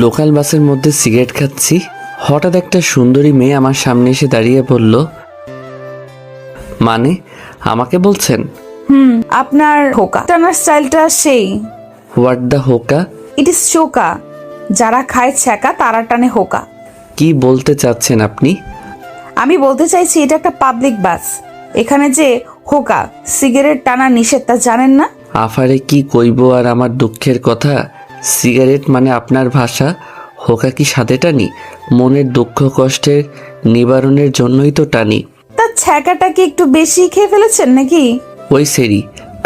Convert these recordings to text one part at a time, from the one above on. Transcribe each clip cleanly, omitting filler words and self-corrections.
Local বাসের মধ্যে cigarette খাচ্ছি, হঠাৎ একটা সুন্দরী মেয়ে আমার সামনে এসে দাঁড়িয়ে বলল, মানে আমাকে বলছেন? আপনার হোকা টানার স্টাইলটা সেই। হোয়াট দ্য হোকা? ইট ইজ চোকা। যারা খায় ছ্যাঁকা তারা টানে হোকা। কি বলতে চাচ্ছেন আপনি? আমি বলতে চাইছি এটা একটা পাবলিক বাস, এখানে যে হোকা সিগারেট টানা নিষেধ তা জানেন না? আফারে কি কইব আর আমার দুঃখের কথা। সিগারেট মানে আপনার ভাষা, হোকা কি সাথে টানি? মনের দুঃখ কষ্টের নিবারণের জন্যই তো টানি। তা ছ্যাঁকাটা কি একটু বেশি খেয়ে ফেলেছেন নাকি? ওই সেরি,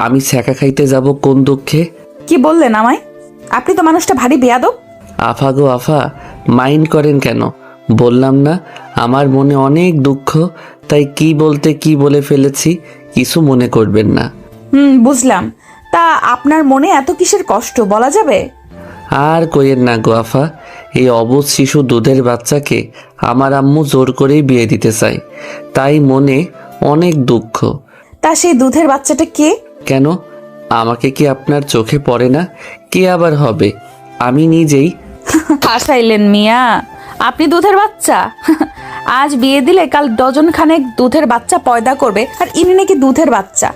আমি ছ্যাঁকা খাইতে যাব কোন দুঃখে? কি বললেন আমায়? আপনি তো মানুষটা ভারী বেয়াদব। আফা গো আফা, মাইন্ড করেন কেন? বললাম না আমার মনে অনেক দুঃখ, তাই কি বলতে কি বলে ফেলেছি, কিছু মনে করবেন না। বুঝলাম। তা আপনার মনে এত কিসের কষ্ট বলা যাবে? আর কইেন না গো আফা, এই অবুঝ শিশু দুধের বাচ্চাকে আমার আম্মু জোর করেই বিয়ে দিতে চায়, তাই মনে অনেক দুঃখ। তা সেই দুধের বাচ্চাটা কে? কেন, আমাকে কি আপনার চোখে পড়ে না? কে আবার হবে? আমি নিজেই। হাসাইলেন মিয়া, আপনি দুধের বাচ্চা? আজ বিয়ে দিলে কাল ডজন খানেক দুধের বাচ্চা পয়দা করবে, আর ইনি নাকি দুধের বাচ্চা?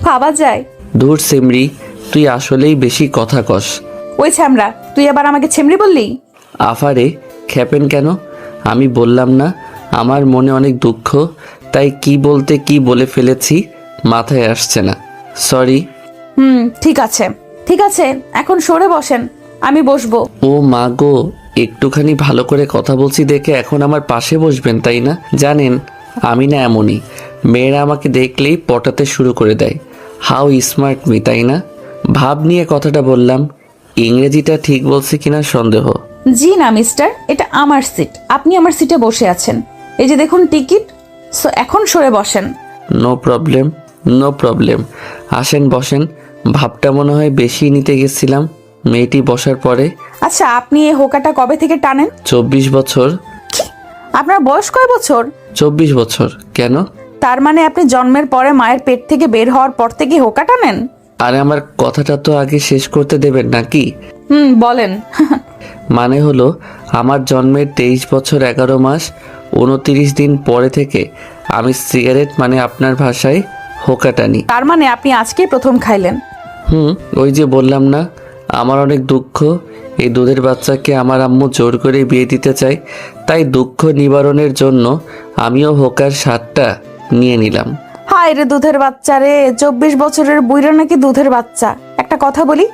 ভাবা যায়? দূর সেমরি, তুই আসলেই বেশি কথা কস। ওই ছ্যামরা, তুই আবার আমাকে ছেমরি বললি? আফারে খেপেন কেন? আমি বললাম না আমার মনে অনেক দুঃখ, তাই কি বলতে কি বলে ফেলেছি মাথায় আসছে না, সরি। ঠিক আছে ঠিক আছে, এখন সরে বসেন, আমি বসবো। ও মা গো, একটুখানি ভালো করে কথা বলছি দেখে এখন আমার পাশে বসবেন তাই না? জানেন আমি না এমনই, মেয়েরা আমাকে দেখলেই পটাতে শুরু করে দেয়। হাউ স্মার্ট মি, তাই না? ভাব নিয়ে কথাটা বললাম, ইংরেজিটা ঠিক বলছি কিনা সন্দেহ। জি না মিস্টার, এটা আমার সিট, আপনি আমার সিটে বসে আছেন, এই যে দেখুন টিকিট। সো এখন সরে বসেন। নো প্রবলেম, নো প্রবলেম, আসেন বসেন। ভাবটা মনে হয় বেশি নিতে গেছিলাম মেয়েটি বসার পরে। আচ্ছা, আপনি এই হোকাটা কবে থেকে টানেন? 24 বছর। আপনার বয়স কয় বছর? 24 বছর। কেন? তার মানে আপনি জন্মের পরে মায়ের পেট থেকে বের হওয়ার পর থেকে হোকা টানেন? আরে আমার কথাটা তো আগে শেষ করতে দেবেন নাকি? বলেন। মানে হলো আমার জন্মের 23 বছর 11 মাস 29 দিন পরে থেকে আমি সিগারেট মানে আপনার ভাষায় হোকা টানি। তার মানে আপনি আজকেই প্রথম খাইলেন? ওই যে বললাম না আমার অনেক দুঃখ, এই দুধের বাচ্চাকে আমার আম্মু জোর করে বিয়ে দিতে চায়, তাই দুঃখ নিবারণের জন্য আমিও হোকার স্বাদটা নিয়ে নিলাম। হায় রে দুধের বাচ্চা রে, 24 বছরের বুইড়া নাকি দুধের বাচ্চা। একটা কথা বলি,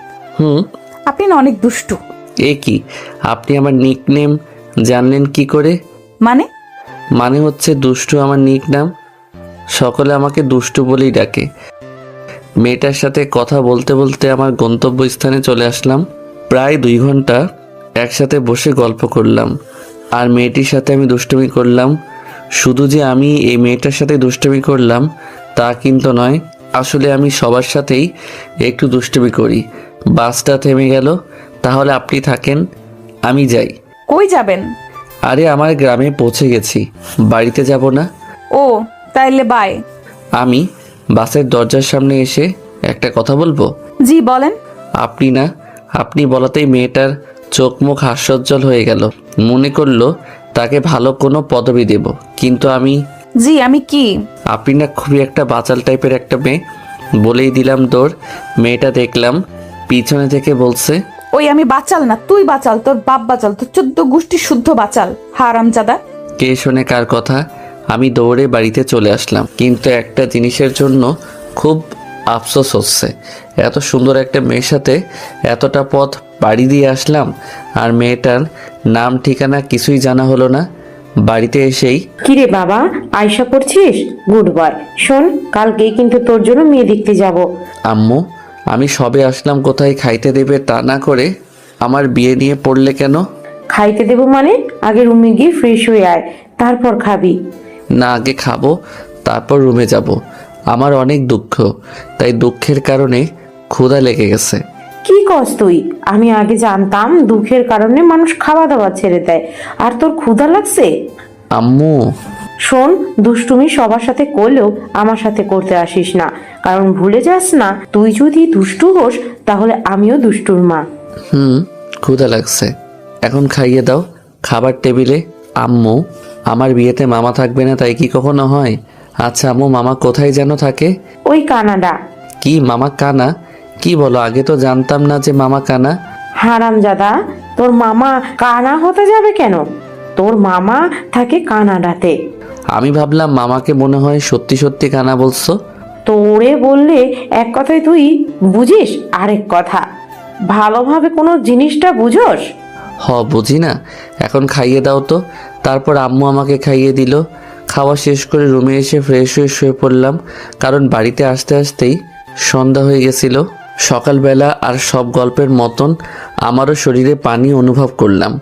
আপনি না অনেক দুষ্টু। এ কি, আপনি আমার নিকনেম জানলেন কি করে? মানে? মানে হচ্ছে দুষ্টু আমার নিকনেম, সকলে আমাকে দুষ্টু বলেই ডাকে। মেয়েটার সাথে কথা বলতে বলতে আমার গন্তব্যস্থানে চলে আসলাম। প্রায় 2 ঘন্টা একসাথে বসে গল্প করলাম, আর মেয়েটির সাথে আমি দুষ্টুমি করলাম। শুধু যে আমি এই মেয়েটার সাথে দুষ্টুমি করলাম তা কিন্তু নয়, আসলে আমি সবার সাথেই একটু দুষ্টুমি করি। বাসটা থেমে গেল, তাহলে আপনি থাকেন, আমি যাই। কই যাবেন? আরে আমার গ্রামে পৌঁছে গেছি, বাড়িতে যাব না। ও তাইলে বাই। আমি বাসের দরজার সামনে এসে একটা কথা বলবো? জি বলেন। আপনি বলাতেই মেয়েটার চোখ মুখ হাস্যোজ্জ্বল হয়ে গেল, মনে করলো তাকে ভালো কোনো পদবি দেব, কিন্তু আমি। জি আমি কি? আপনি না খুবই একটা বাচাল টাইপের একটা মেয়ে, বলেই দিলাম দৌড়। মেয়েটা দেখলাম পিছনে থেকে বলছে, ওই আমি বাচাল না, তুই বাচাল, তোর বাপ বাচাল, তোর 14 গোষ্ঠী শুদ্ধ বাচাল, হারামজাদা। কে শোনে কার কথা? আমি দৌড়ে বাড়িতে চলে আসলাম, কিন্তু একটা জিনিসের জন্য খুব আফসোস হচ্ছে। এত সুন্দর একটা মেয়ের সাথে এতটা পথ বাড়ি দিয়ে আসলাম, আর মেয়েটার নাম ঠিকানা কিছুই জানা হলো না। বাড়িতে এসেই, কিরে বাবা, আয়সা করছিস? Good boy. শোন, কালকেই কিন্তু তোর জন্য মেয়ে দেখতে যাব। আম্মু আমি সবে আসলাম, কোথায় খাইতে দেবে তা না করে আমার বিয়ে নিয়ে পড়লে কেন? খাইতে দেবো মানে? আগে রুমে গিয়ে ফ্রেশ হয়ে আয়, তারপর খাবি। না, আগে খাবো তারপর রুমে যাব। আমার অনেক দুঃখ, তাই দুঃখের কারণে ক্ষুধা লেগে গেছে। কি কস তুই? আমি আগে জানতাম দুঃখের কারণে মানুষ খাওয়া দাওয়া ছেড়ে দেয়, আর তোর ক্ষুধা লাগছে? আম্মু। শোন, দুষ্টুমি সবার সাথে করলেও আমার সাথে করতে আসিস না, কারণ ভুলে যাস না, তুই যদি দুষ্টু হোস তাহলে আমিও দুষ্টুর মা। ক্ষুধা লাগছে, এখন খাইয়ে দাও। খাবার টেবিলে। আম্মু, আমার বিয়েতে মামা থাকবে না তাই কি কখনো হয়? আচ্ছা আম্মু, মামা কোথায় যেন থাকে? ওই কানাডা। কি মামা কানা? কি বলো, আগে তো জানতাম না যে মামা কানা। হারামজাদা, তোর মামা কানা হতে যাবে কেন? তোর মামা থাকে কানাডাতে। আমি ভাবলাম মামাকে মনে হয় সত্যি সত্যি কানা বলছো। তোরে বললে এক কথায় তুই বুঝিস আরেক কথা। ভালোভাবে কোনো জিনিসটা বুঝোস? বুঝি না। এখন খাইয়ে দাও তো। তারপর আম্মু আমাকে খাইয়ে দিল। খাওয়া শেষ করে রুমে এসে ফ্রেশ হয়ে শুয়ে পড়লাম, কারণ বাড়িতে আসতে আসতেই সন্ধ্যা হয়ে গেছিল। সকালবেলা আর সব গল্পের মতন আমারও শরীরে পানি অনুভব করলাম।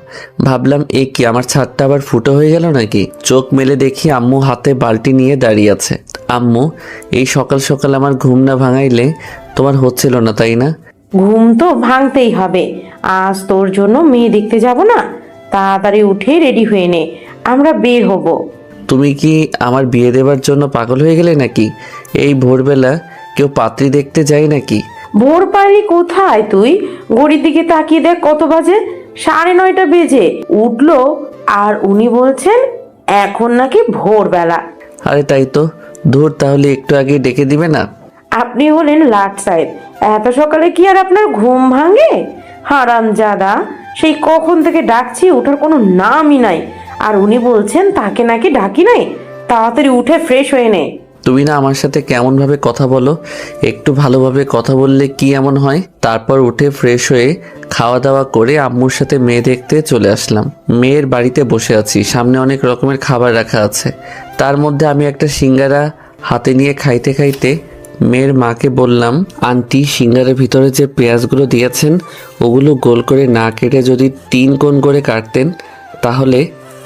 ভাবলাম এ কি, আমার ছাদটা আবার ফুটো হয়ে গেল নাকি? চোখ মেলে দেখি আম্মু হাতে বালতি নিয়ে দাঁড়িয়ে আছে। আম্মু, এই সকাল সকাল আমার ঘুম না ভাঙাইলে তোমার হচ্ছিল না, তাই না? ঘুম তো ভাঙতেই হবে, আজ তোর জন্য মেয়ে দেখতে যাব না। তাড়াতাড়ি উঠে রেডি হয়ে নে, আমরা বের হব। তুমি কি আমার বিয়ে দেবার জন্য পাগল হয়ে গেলে নাকি? এই ভোরবেলা কেউ পাত্রী দেখতে যায় নাকি? ভোর পারলি কোথায় তুই? ঘড়ির দিকে তাকিয়ে দেখ কত বাজে। 9:30 বেজে উঠলো, আর উনি বলছেন এখন নাকি ভোরবেলা। আরে তাই তো, ধুর, তাহলে একটু আগে ডেকে দিবে না? আপনি হলেন লাট সাহেব, এত সকালে কি আর আপনার ঘুম ভাঙে? হারামজাদা, সেই কখন থেকে ডাকছি, ওঠার কোনো নামই নাই। আর উনি বলছেন তাকে নাকি ডাকি নাই। তাড়াতাড়ি উঠে ফ্রেশ হয়ে নে। তুমি না আমার সাথে কেমনভাবে কথা বলো, একটু ভালোভাবে কথা বললে কি এমন হয়? তারপর উঠে ফ্রেশ হয়ে খাওয়া দাওয়া করে আম্মুর সাথে মেয়ে দেখতে চলে আসলাম। মেয়ের বাড়িতে বসে আছি, সামনে অনেক রকমের খাবার রাখা আছে। তার মধ্যে আমি একটা সিঙ্গারা হাতে নিয়ে খাইতে খাইতে মেয়ের মাকে বললাম, আন্টি, সিঙ্গারের ভিতরে যে পেঁয়াজগুলো দিয়েছেন ওগুলো গোল করে না কেটে যদি 3 কোণ করে কাটতেন তাহলে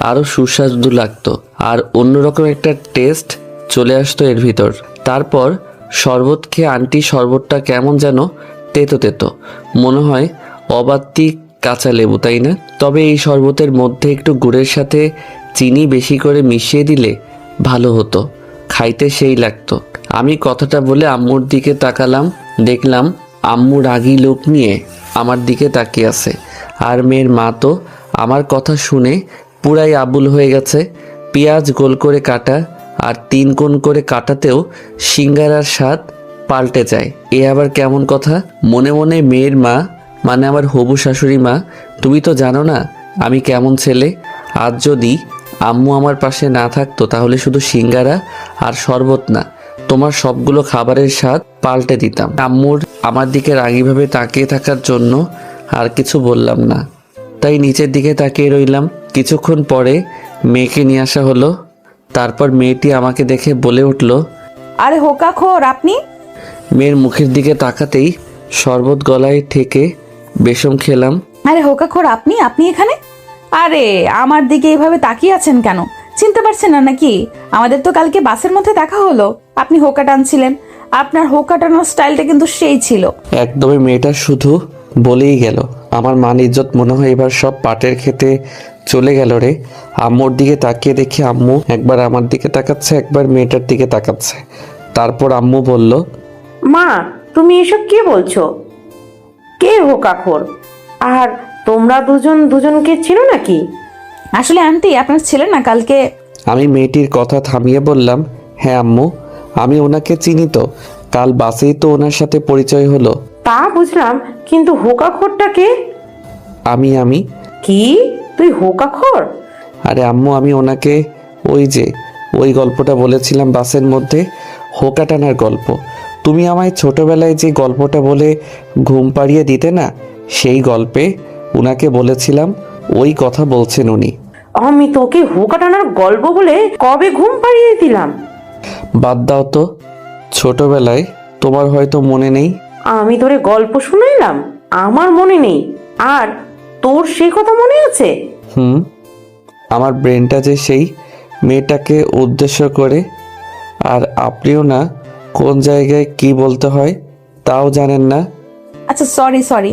আরও সুস্বাদু লাগতো, আর অন্যরকম একটা টেস্ট চলে আসতো এর ভিতর। তারপর শরবত খেয়ে আন্টি, শরবতটা কেমন যেন তেতো তেতো, মনে হয় অবাত্তি কাঁচা লেবু, তাই না? তবে এই শরবতের মধ্যে একটু গুড়ের সাথে চিনি বেশি করে মিশিয়ে দিলে ভালো হতো, খাইতে সেই লাগতো। আমি কথাটা বলে আম্মুর দিকে তাকালাম, দেখলাম আম্মু রাগী লোক নিয়ে আমার দিকে তাকিয়ে আছে। আর মেয়ের মা তো আমার কথা শুনে পুরাই আবুল হয়ে গেছে। পেঁয়াজ গোল করে কাটা আর 3 কোণ করে কাটাতেও সিঙ্গারার স্বাদ পাল্টে যায়, এ আবার কেমন কথা? মনে মনে মেয়ের মা, মানে আমার হবু শাশুড়ি মা, তুমি তো জানো না আমি কেমন ছেলে। আজ যদি আম্মু আমার পাশে না থাকতো তাহলে শুধু সিঙ্গারা আর শরবত না, তোমার সবগুলো খাবারের স্বাদ পাল্টে দিতাম। আম্মুর আমার দিকে রাগীভাবে তাকিয়ে থাকার জন্য আর কিছু বললাম না, তাই নিচের দিকে তাকিয়ে রইলাম। কিছুক্ষণ পরে মেয়েকে নিয়ে আসা হলো। তারপর মেয়েটি আমাকে দেখে বলে উঠল, আরে হোকাখোর আপনি! মেয়ের মুখের দিকে তাকাতেই শরবত গলায় ঠেকে বেসম খেলাম। আরে হোকাখোর আপনি! আপনি এখানে? আরে আমার দিকে এইভাবে তাকিয়ে আছেন কেন? চিনতে পারছেন না নাকি? আমাদের তো কালকে বাসের মধ্যে দেখা হলো, আপনি হোকা টানছিলেন। আপনার হোকা টানার স্টাইলটা কিন্তু সেই ছিল। একদমই মেয়েটা শুধু বলেই গেল, আমার মান ইজ্জত মনে হয় এবার সব পাটের খেতে চলে গেল রে। আম্মুর দিকে তাকিয়ে দেখি আম্মু একবার আমার দিকে তাকাচ্ছে, একবার মেয়েটার দিকে তাকাচ্ছে। তারপর আম্মু বলল, মা, তুমি এসব কি বলছো? কে হোকাখোর? আর তোমরা দুজন দুজনকে চিনো নাকি? আসলে আন্টি, আপনার ছেলে না কালকে... আমি মেয়েটির কথা থামিয়ে বললাম, হ্যাঁ আম্মু, আমি ওনাকে চিনি তো, কাল বাসেই তো ওনার সাথে পরিচয় হলো। তা বুঝলাম, কিন্তু হোকাখোরটা কে? আমি কি, তুই হোকাখোর? আরে আম্মু, আমি ওনাকে ওই গল্পটা বলেছিলাম বাসের মধ্যে, হোকা টানার গল্প। তুমি আমায় ছোটবেলায় যে গল্পটা বলে ঘুম পাড়িয়ে দিতে না, সেই গল্পে উনাকে বলেছিলাম, ওই কথা বলছেন উনি। আমি তোকে হোকা টানার গল্প বলে কবে ঘুম পাড়িয়ে দিলাম? বাদ দাও তো, ছোটবেলায় তোমার হয়তো মনে নেই। আমি তোরে গল্প শুনাইলাম? আমার মনে নেই, আর তোর সেই কথা মনে আছে? আমার ব্রেনটা যে সেই মেয়েটাকে উদ্দেশ্য করে, আর আপনিও না কোন জায়গায় কি বলতে হয় তাও জানেন না। আচ্ছা সরি।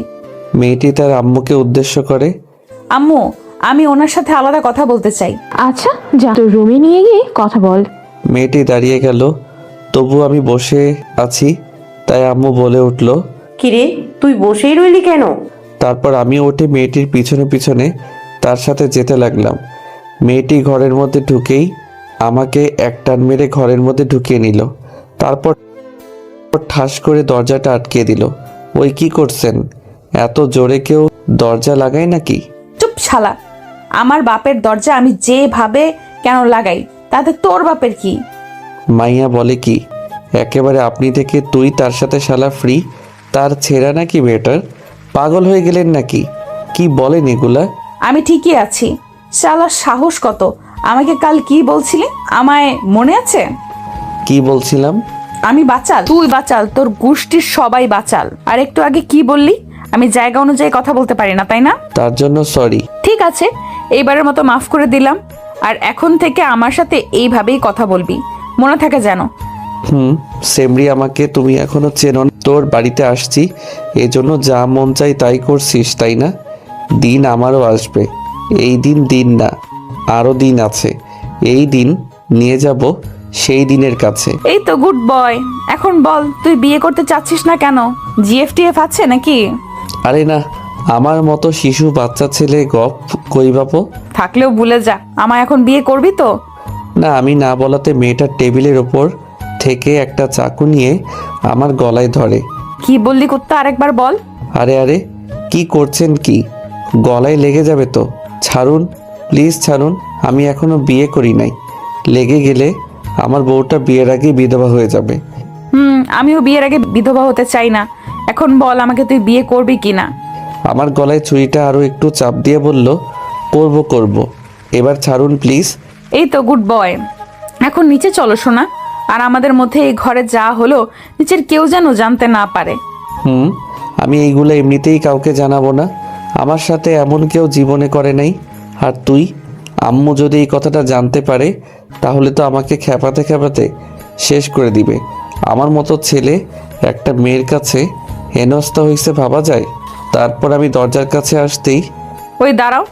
মেয়েটি তার আম্মুকে উদ্দেশ্য করে। আম্মু, আমি ওনার সাথে আলাদা কথা বলতে চাই। আচ্ছা যা, তোর রুমে নিয়ে গিয়ে কথা বল। মেয়েটি দাঁড়িয়ে গেল, তবু আমি বসে আছি, তাই আম্মু বলে উঠল। কিরে, তুই বসেই রইলি কেন? তারপর আমি উঠে মেয়েটির পিছনে পিছনে তার সাথে যেতে লাগলাম। মেয়েটি ঘরের মধ্যে ঢুকেই আমাকে এক টান মেরে ঘরের মধ্যে ঢুকিয়ে নিল। তারপর ঠাস করে দরজাটা আটকে দিল। ওই কি করছেন? এত জোরে কেউ দরজা লাগায় নাকি? চুপ শালা, আমার বাপের দরজা আমি যেভাবে কেন লাগাই, তাতে তোর বাপের কি? মাইয়া বলে কি, একেবারে আপনি থেকে তুই, তার সাথে শালা ফ্রি, তার ছেঁড়া নাকি বেটার? পাগল হয়ে গেলেন নাকি? কি বলেন এগুলা? আমি ঠিকই আছি। শালার সাহস কত! আমাকে কাল কি বলছিলি আমায় মনে আছে? কি বলছিলাম? আমি বাচাল, তুই বাচাল, তোর গোষ্ঠীর সবাই বাচাল। আর একটু আগে কি বললি? আমি জায়গা অনুযায়ী কথা বলতে পারি না, তাই না? তার জন্য সরি। ঠিক আছে, এইবারের মতো মাফ করে দিলাম। আর এখন থেকে আমার সাথে এইভাবেই কথা বলবি, মনে থাকে যেন। সেমরি, আমাকে তুমি এখনো চেনো না। তোর বাড়িতে আসছি, এজন্য যা মন চাই তাই করছিস, তাই না? দিন আমারও আসবে। এই দিন না, আরো দিন আছে। এই দিন নিয়ে যাব সেই দিনের কাছে। এই তো গুড বয়। এখন বল, তুই বিয়ে করতে চাচ্ছিস না কেন? জিএফটিএফ আছে নাকি? আরে না, আমার মতো শিশু বাচ্চা ছেলে গপ কই বাপো। থাকলেও ভুলে যা, আমায় এখন বিয়ে করবি তো? না, আমি না বলাতে মেয়েটার টেবিলের ওপর থেকে একটা চাকু নিয়ে আমার গলায় ধরে। কি বললি কুত্তা, আরেকবার বল। আরে আরে, কি করছেন কি? গলায় লেগে যাবে তো। ছাড়ুন প্লিজ, ছাড়ুন। আমি এখনো বিয়ে করি নাই। লেগে গেলে আমার বউটা বিয়ের আগে বিধবা হয়ে যাবে। আমিও বিয়ের আগে বিধবা হতে চাই না। এখন বল, আমাকে তুই বিয়ে করবি কিনা? আমার গলায় ছুরিটা আরো একটু চাপ দিয়ে বলল, করব। এবার ছাড়ুন প্লিজ। এই তো গুড বয়। এখন নিচে চলো শোনা। আর আমাদের মধ্যে এই ঘরে যা হলো, নিচের কেউ যেন জানতে না পারে। আমি এইগুলো এমনিতেই কাউকে জানাবো না। আমার সাথে এমন কেউ জীবনে করে নাই। আর তুই, আম্মু যদি এই কথাটা জানতে পারে, তাহলে তো আমাকে খেপাতে খেপাতে শেষ করে দিবে। আমার মতো ছেলে একটা মেয়ের কাছে হেনস্থা হয়েছে ভাবা যায়? তারপর আমি দরজার কাছে আসতেই, ওই দাঁড়াও।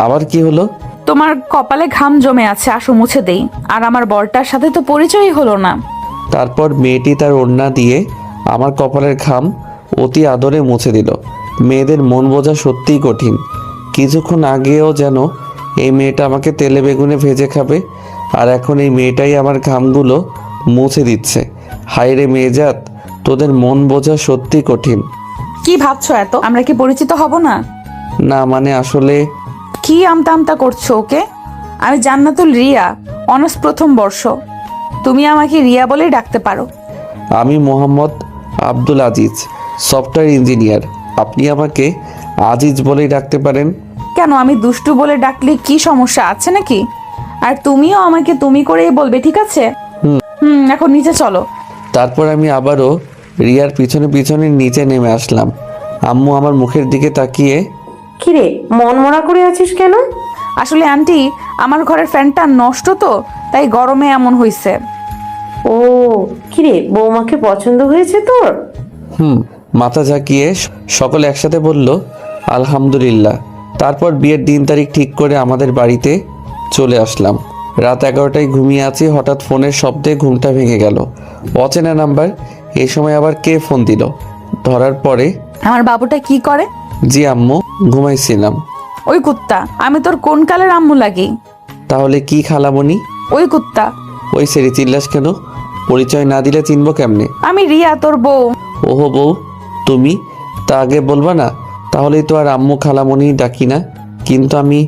আবার কি হলো? তোমার কপালে ঘাম জমে আছে, আসো মুছে দেই। আর আমার বরটার সাথে তো পরিচয়ই হলো না। তারপর মেয়েটি তার ওড়না দিয়ে আমার কপালের ঘাম অতি আদরে মুছে দিল। মেয়েদের মন বোঝা সত্যিই কঠিন। কিছুক্ষণ আগেও যেন এই মেয়েটা আমাকে তেলে বেগুনে ভেজে খাবে, আর এখন এই মেয়েটাই আমার ঘামগুলো মুছে দিচ্ছে। হায় রে মেয়েজাত, তোদের মন বোঝা সত্যি কঠিন। কি ভাবছো এত? আমরা কি পরিচিত হব না? না মানে আসলে কি আমতা আমতা করছো ওকে? আমি জান্নাতুল রিয়া, অনার্স প্রথম বর্ষ। তুমি আমাকে রিয়া বলেই ডাকতে পারো। আমি মোহাম্মদ আব্দুল আজিজ, সফটওয়্যার ইঞ্জিনিয়ার। আপনি আমাকে আজিজ বলেই ডাকতে পারেন। কেন, আমি দুষ্টু বলে ডাকলে কি সমস্যা আছে নাকি? আর তুমিও আমাকে তুমি করেই বলবে, ঠিক আছে? এখন নিচে চলো। তারপর আমি আবারও রিয়ার পিছনে পিছনে নিচে নেমে আসলাম। আম্মু আমার মুখের দিকে তাকিয়ে, কিরে, মন মরা করে আছিস কেন? আসলে আন্টি, আমার ঘরের ফ্যানটা নষ্ট তো, তাই গরমে এমন হইছে। ও, কিরে, বৌমাকে পছন্দ হয়েছে তোর? মাথা ঝাঁকিয়ে সকলে একসাথে বলল আলহামদুলিল্লাহ। তারপর বিয়ের দিন তারিখ ঠিক করে আমাদের বাড়িতে চলে আসলাম। রাত 11টায় ঘুমিয়ে আছি, হঠাৎ ফোনের শব্দে ঘুমটা ভেঙে গেল। অচেনা নাম্বার। এই সময় আবার কে ফোন দিল? ধরার পরে, আমার বাবুটা কি করে? জি আম্মু, ঘুমাইছিলাম। ওই কুত্তা, আমি তোর কোন কালের আম্মু লাগি? তাহলে কি খালামণি? ওই কুত্তা। ওই সেরি, চিল্লাস কেন? পরিচয় না দিলে চিনবো কেমনে? আমি রিয়া, তোর বউ। ওহো বউ, তুমি তা আগে বলবা না? তাহলেই তো আর আম্মু খালামণি ডাকি না। কিন্তু আমি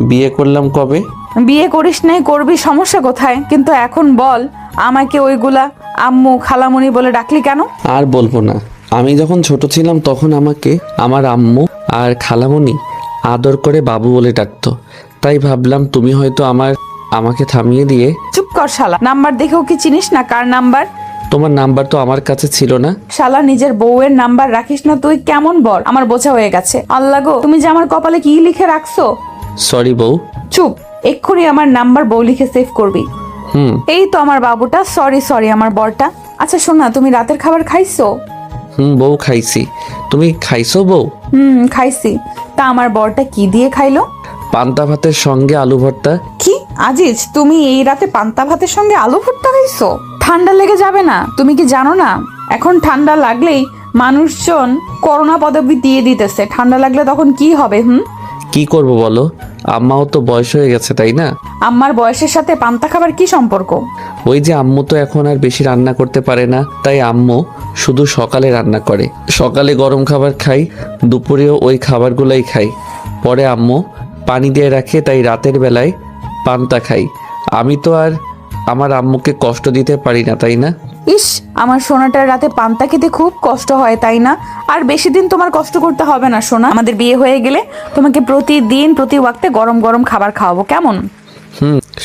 বিয়ে করলাম কবে? বিয়ে করিস নাই, করবি, সমস্যা কোথায়? কিন্তু এখন বল, আমাকে ওইগুলা আম্মু খালামণি বলে ডাকলি কেন? আর বলবো না। আমি যখন ছোট ছিলাম তখন আমাকে আমার আম্মু আর খালামণি আদর করে বাবু বলে ডাকতো। তাই ভাবলাম তুমি হয়তো আমাকে থামিয়ে দিয়ে। চুপ কর শালা, নাম্বার দেখেও কি চিনিস না কার নাম্বার? তোমার নাম্বার তো আমার কাছে ছিল না। শালা, নিজের বউয়ের নাম্বার রাখিস না তুই? কেমন বল? আমার বোঝা হয়ে গেছে। আল্লাহ গো, তুমি যে আমার কপালে কি লিখে রাখছো! সরি বউ। চুপ, এক্ষুনি আমার নাম্বার বউ লিখে সেভ করবি। এই তো আমার বাবুটা। সরি আমার বরটা। আচ্ছা শোনা, তুমি রাতের খাবার খাইছো? বউ, খাইছি। তুমি খাইছো বউ? খাইছি। তা আমার বরটা কি দিয়ে খাইলো? পান্তা ভাতের সঙ্গে আলু ভর্তা। কি আজিজ, তুমি এই রাতে পান্তা ভাতের সঙ্গে আলু ভর্তা খাইছো? ঠান্ডা লেগে যাবে না? তুমি কি জানো না এখন ঠান্ডা লাগলেই মানুষজন করোনা পদবি দিয়ে দিতেছে? ঠান্ডা লাগলে তখন কি হবে? কি করব বলো, আম্মাও তো বয়স হয়ে গেছে তাই না? আম্মার বয়সের সাথে পান্তা খাবার কি সম্পর্ক? ওই যে আম্মু তো এখন আর বেশি রান্না করতে পারে না, তাই আম্মু শুধু সকালে রান্না করে। সকালে গরম খাবার খাই, দুপুরেও ওই খাবারগুলাই খাই। পরে আম্মু পানি দিয়ে রাখে, তাই রাতের বেলায় পান্তা খাই। আমি তো আর আমার আম্মুকে কষ্ট দিতে পারি না তাই না? ইস, আমার সোনাটার রাতে পান্তা খেতে খুব কষ্ট হয় তাই না? আর বেশি দিন তোমার কষ্ট করতে হবে না সোনা। আমাদের বিয়ে হয়ে গেলে তোমাকে প্রতিদিন প্রতি ওয়াক্তে গরম গরম খাবার খাওয়াবো, কেমন?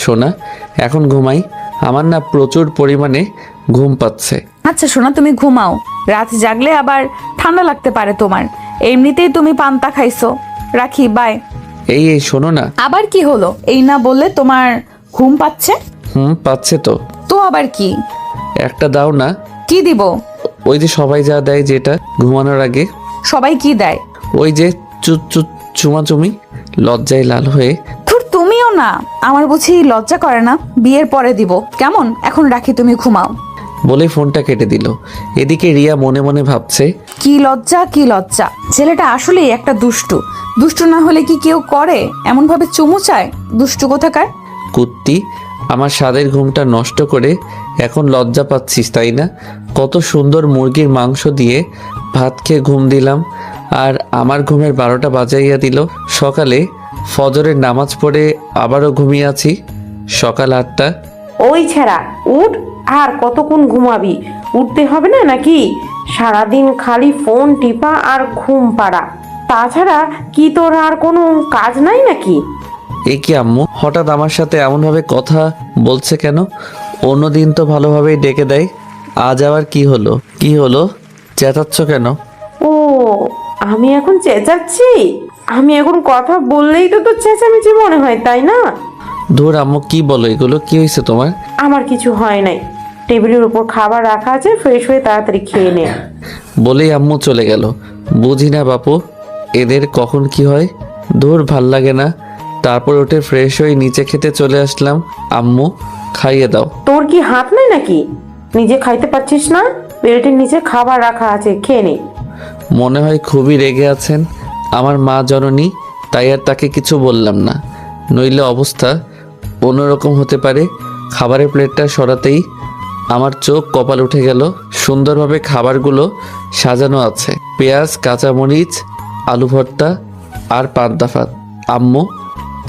সোনা, এখন ঘুমাই, আমার না প্রচুর পরিমাণে ঘুম পাচ্ছে। আচ্ছা সোনা, তুমি ঘুমাও, রাত জাগলে আবার ঠান্ডা লাগতে পারে তোমার। এমনিতেই তুমি পান্তা খাইছো। রাখি, বাই। এই শোনো না। আবার কি হলো? এই না বললে তোমার ঘুম পাচ্ছে? পাচ্ছে তো। তো আবার কি? একটা দাও না। কি দিব? ওই যে সবাই যা দেয়, যেটা ঘুমানোর আগে। সবাই কি দেয়? ওই যে চুমাচুমি। লজ্জায় লাল হয়ে। ধুর, তুমিও না। আমার বুঝি লজ্জা করে না? বিয়ের পরে দিব, কেমন? এখন রাখি, তুমি ঘুমাও। বলে ফোনটা কেটে দিল। এদিকে রিয়া মনে মনে ভাবছে, কি লজ্জা, কি লজ্জা। ছেলেটা আসলেই একটা দুষ্টু। দুষ্টু না হলে কি কেউ করে এমন ভাবে চুমু চায়? দুষ্টু কোথাকার। কুত্তি, আমার স্বাদের ঘুমটা নষ্ট করে এখন লজ্জা পাচ্ছিস তাই না? কত সুন্দর মুরগির মাংস দিয়ে ভাত খেয়ে ঘুম দিলাম, আর আমার ঘুমের 12টা বাজাইয়া দিল। সকালে ফজরের নামাজ পড়ে আবারও ঘুমিয়ে আছি। সকাল 8টা। ওই ছেড়া উঠ, আর কতক্ষণ ঘুমাবি? উঠতে হবে না নাকি? সারাদিন খালি ফোন টিপা আর ঘুম পাড়া, তাছাড়া কি তোর আর কোনো কাজ নাই নাকি? এ কি আম্মু, হঠাৎ আমার সাথে এমনভাবে কথা বলছে কেন? অন্যদিন তো ভালোভাবেই ডেকে দেয়, আজ আবার কি হলো? কি হলো, চেঁচাচ্ছ কেন? ও, আমি এখন চেঁচাচ্ছি? আমি এখন কথা বললেই তো তোর চেঁচামেচি মনে হয় তাই না? ধুর আম্মু, কি বলো এগুলো? কি হয়েছে তোমার? আমার কিছু হয় নাই, টেবিলের উপর খাবার রাখা আছে, ফ্রেশ হয়ে তাড়াতাড়ি খেয়ে নে। বলেই আম্মু চলে গেল। বুঝি না বাপু, এদের কখন কি হয়। ধুর, ভাল লাগে না। তারপর উঠে ফ্রেশ হয়ে নিচে খেতে চলে আসলাম। আম্মু, খাইয়ে দাও। তোর কি হাত নাই নাকি? নিজে খাইতে পারছিস না? প্লেটের নিচে খাবার রাখা আছে, খেয়ে নে। মনে হয় খুবই রেগে আছেন আমার মা জননী, তাই আর তাকে কিছু বললাম না, নইলে অবস্থা অন্যরকম হতে পারে। খাবারের প্লেটটা সরাতেই আমার চোখ কপাল উঠে গেল। সুন্দরভাবে খাবারগুলো সাজানো আছে, পেঁয়াজ, কাঁচামরিচ, আলু ভর্তা আর পান্তা ভাত। আম্মু,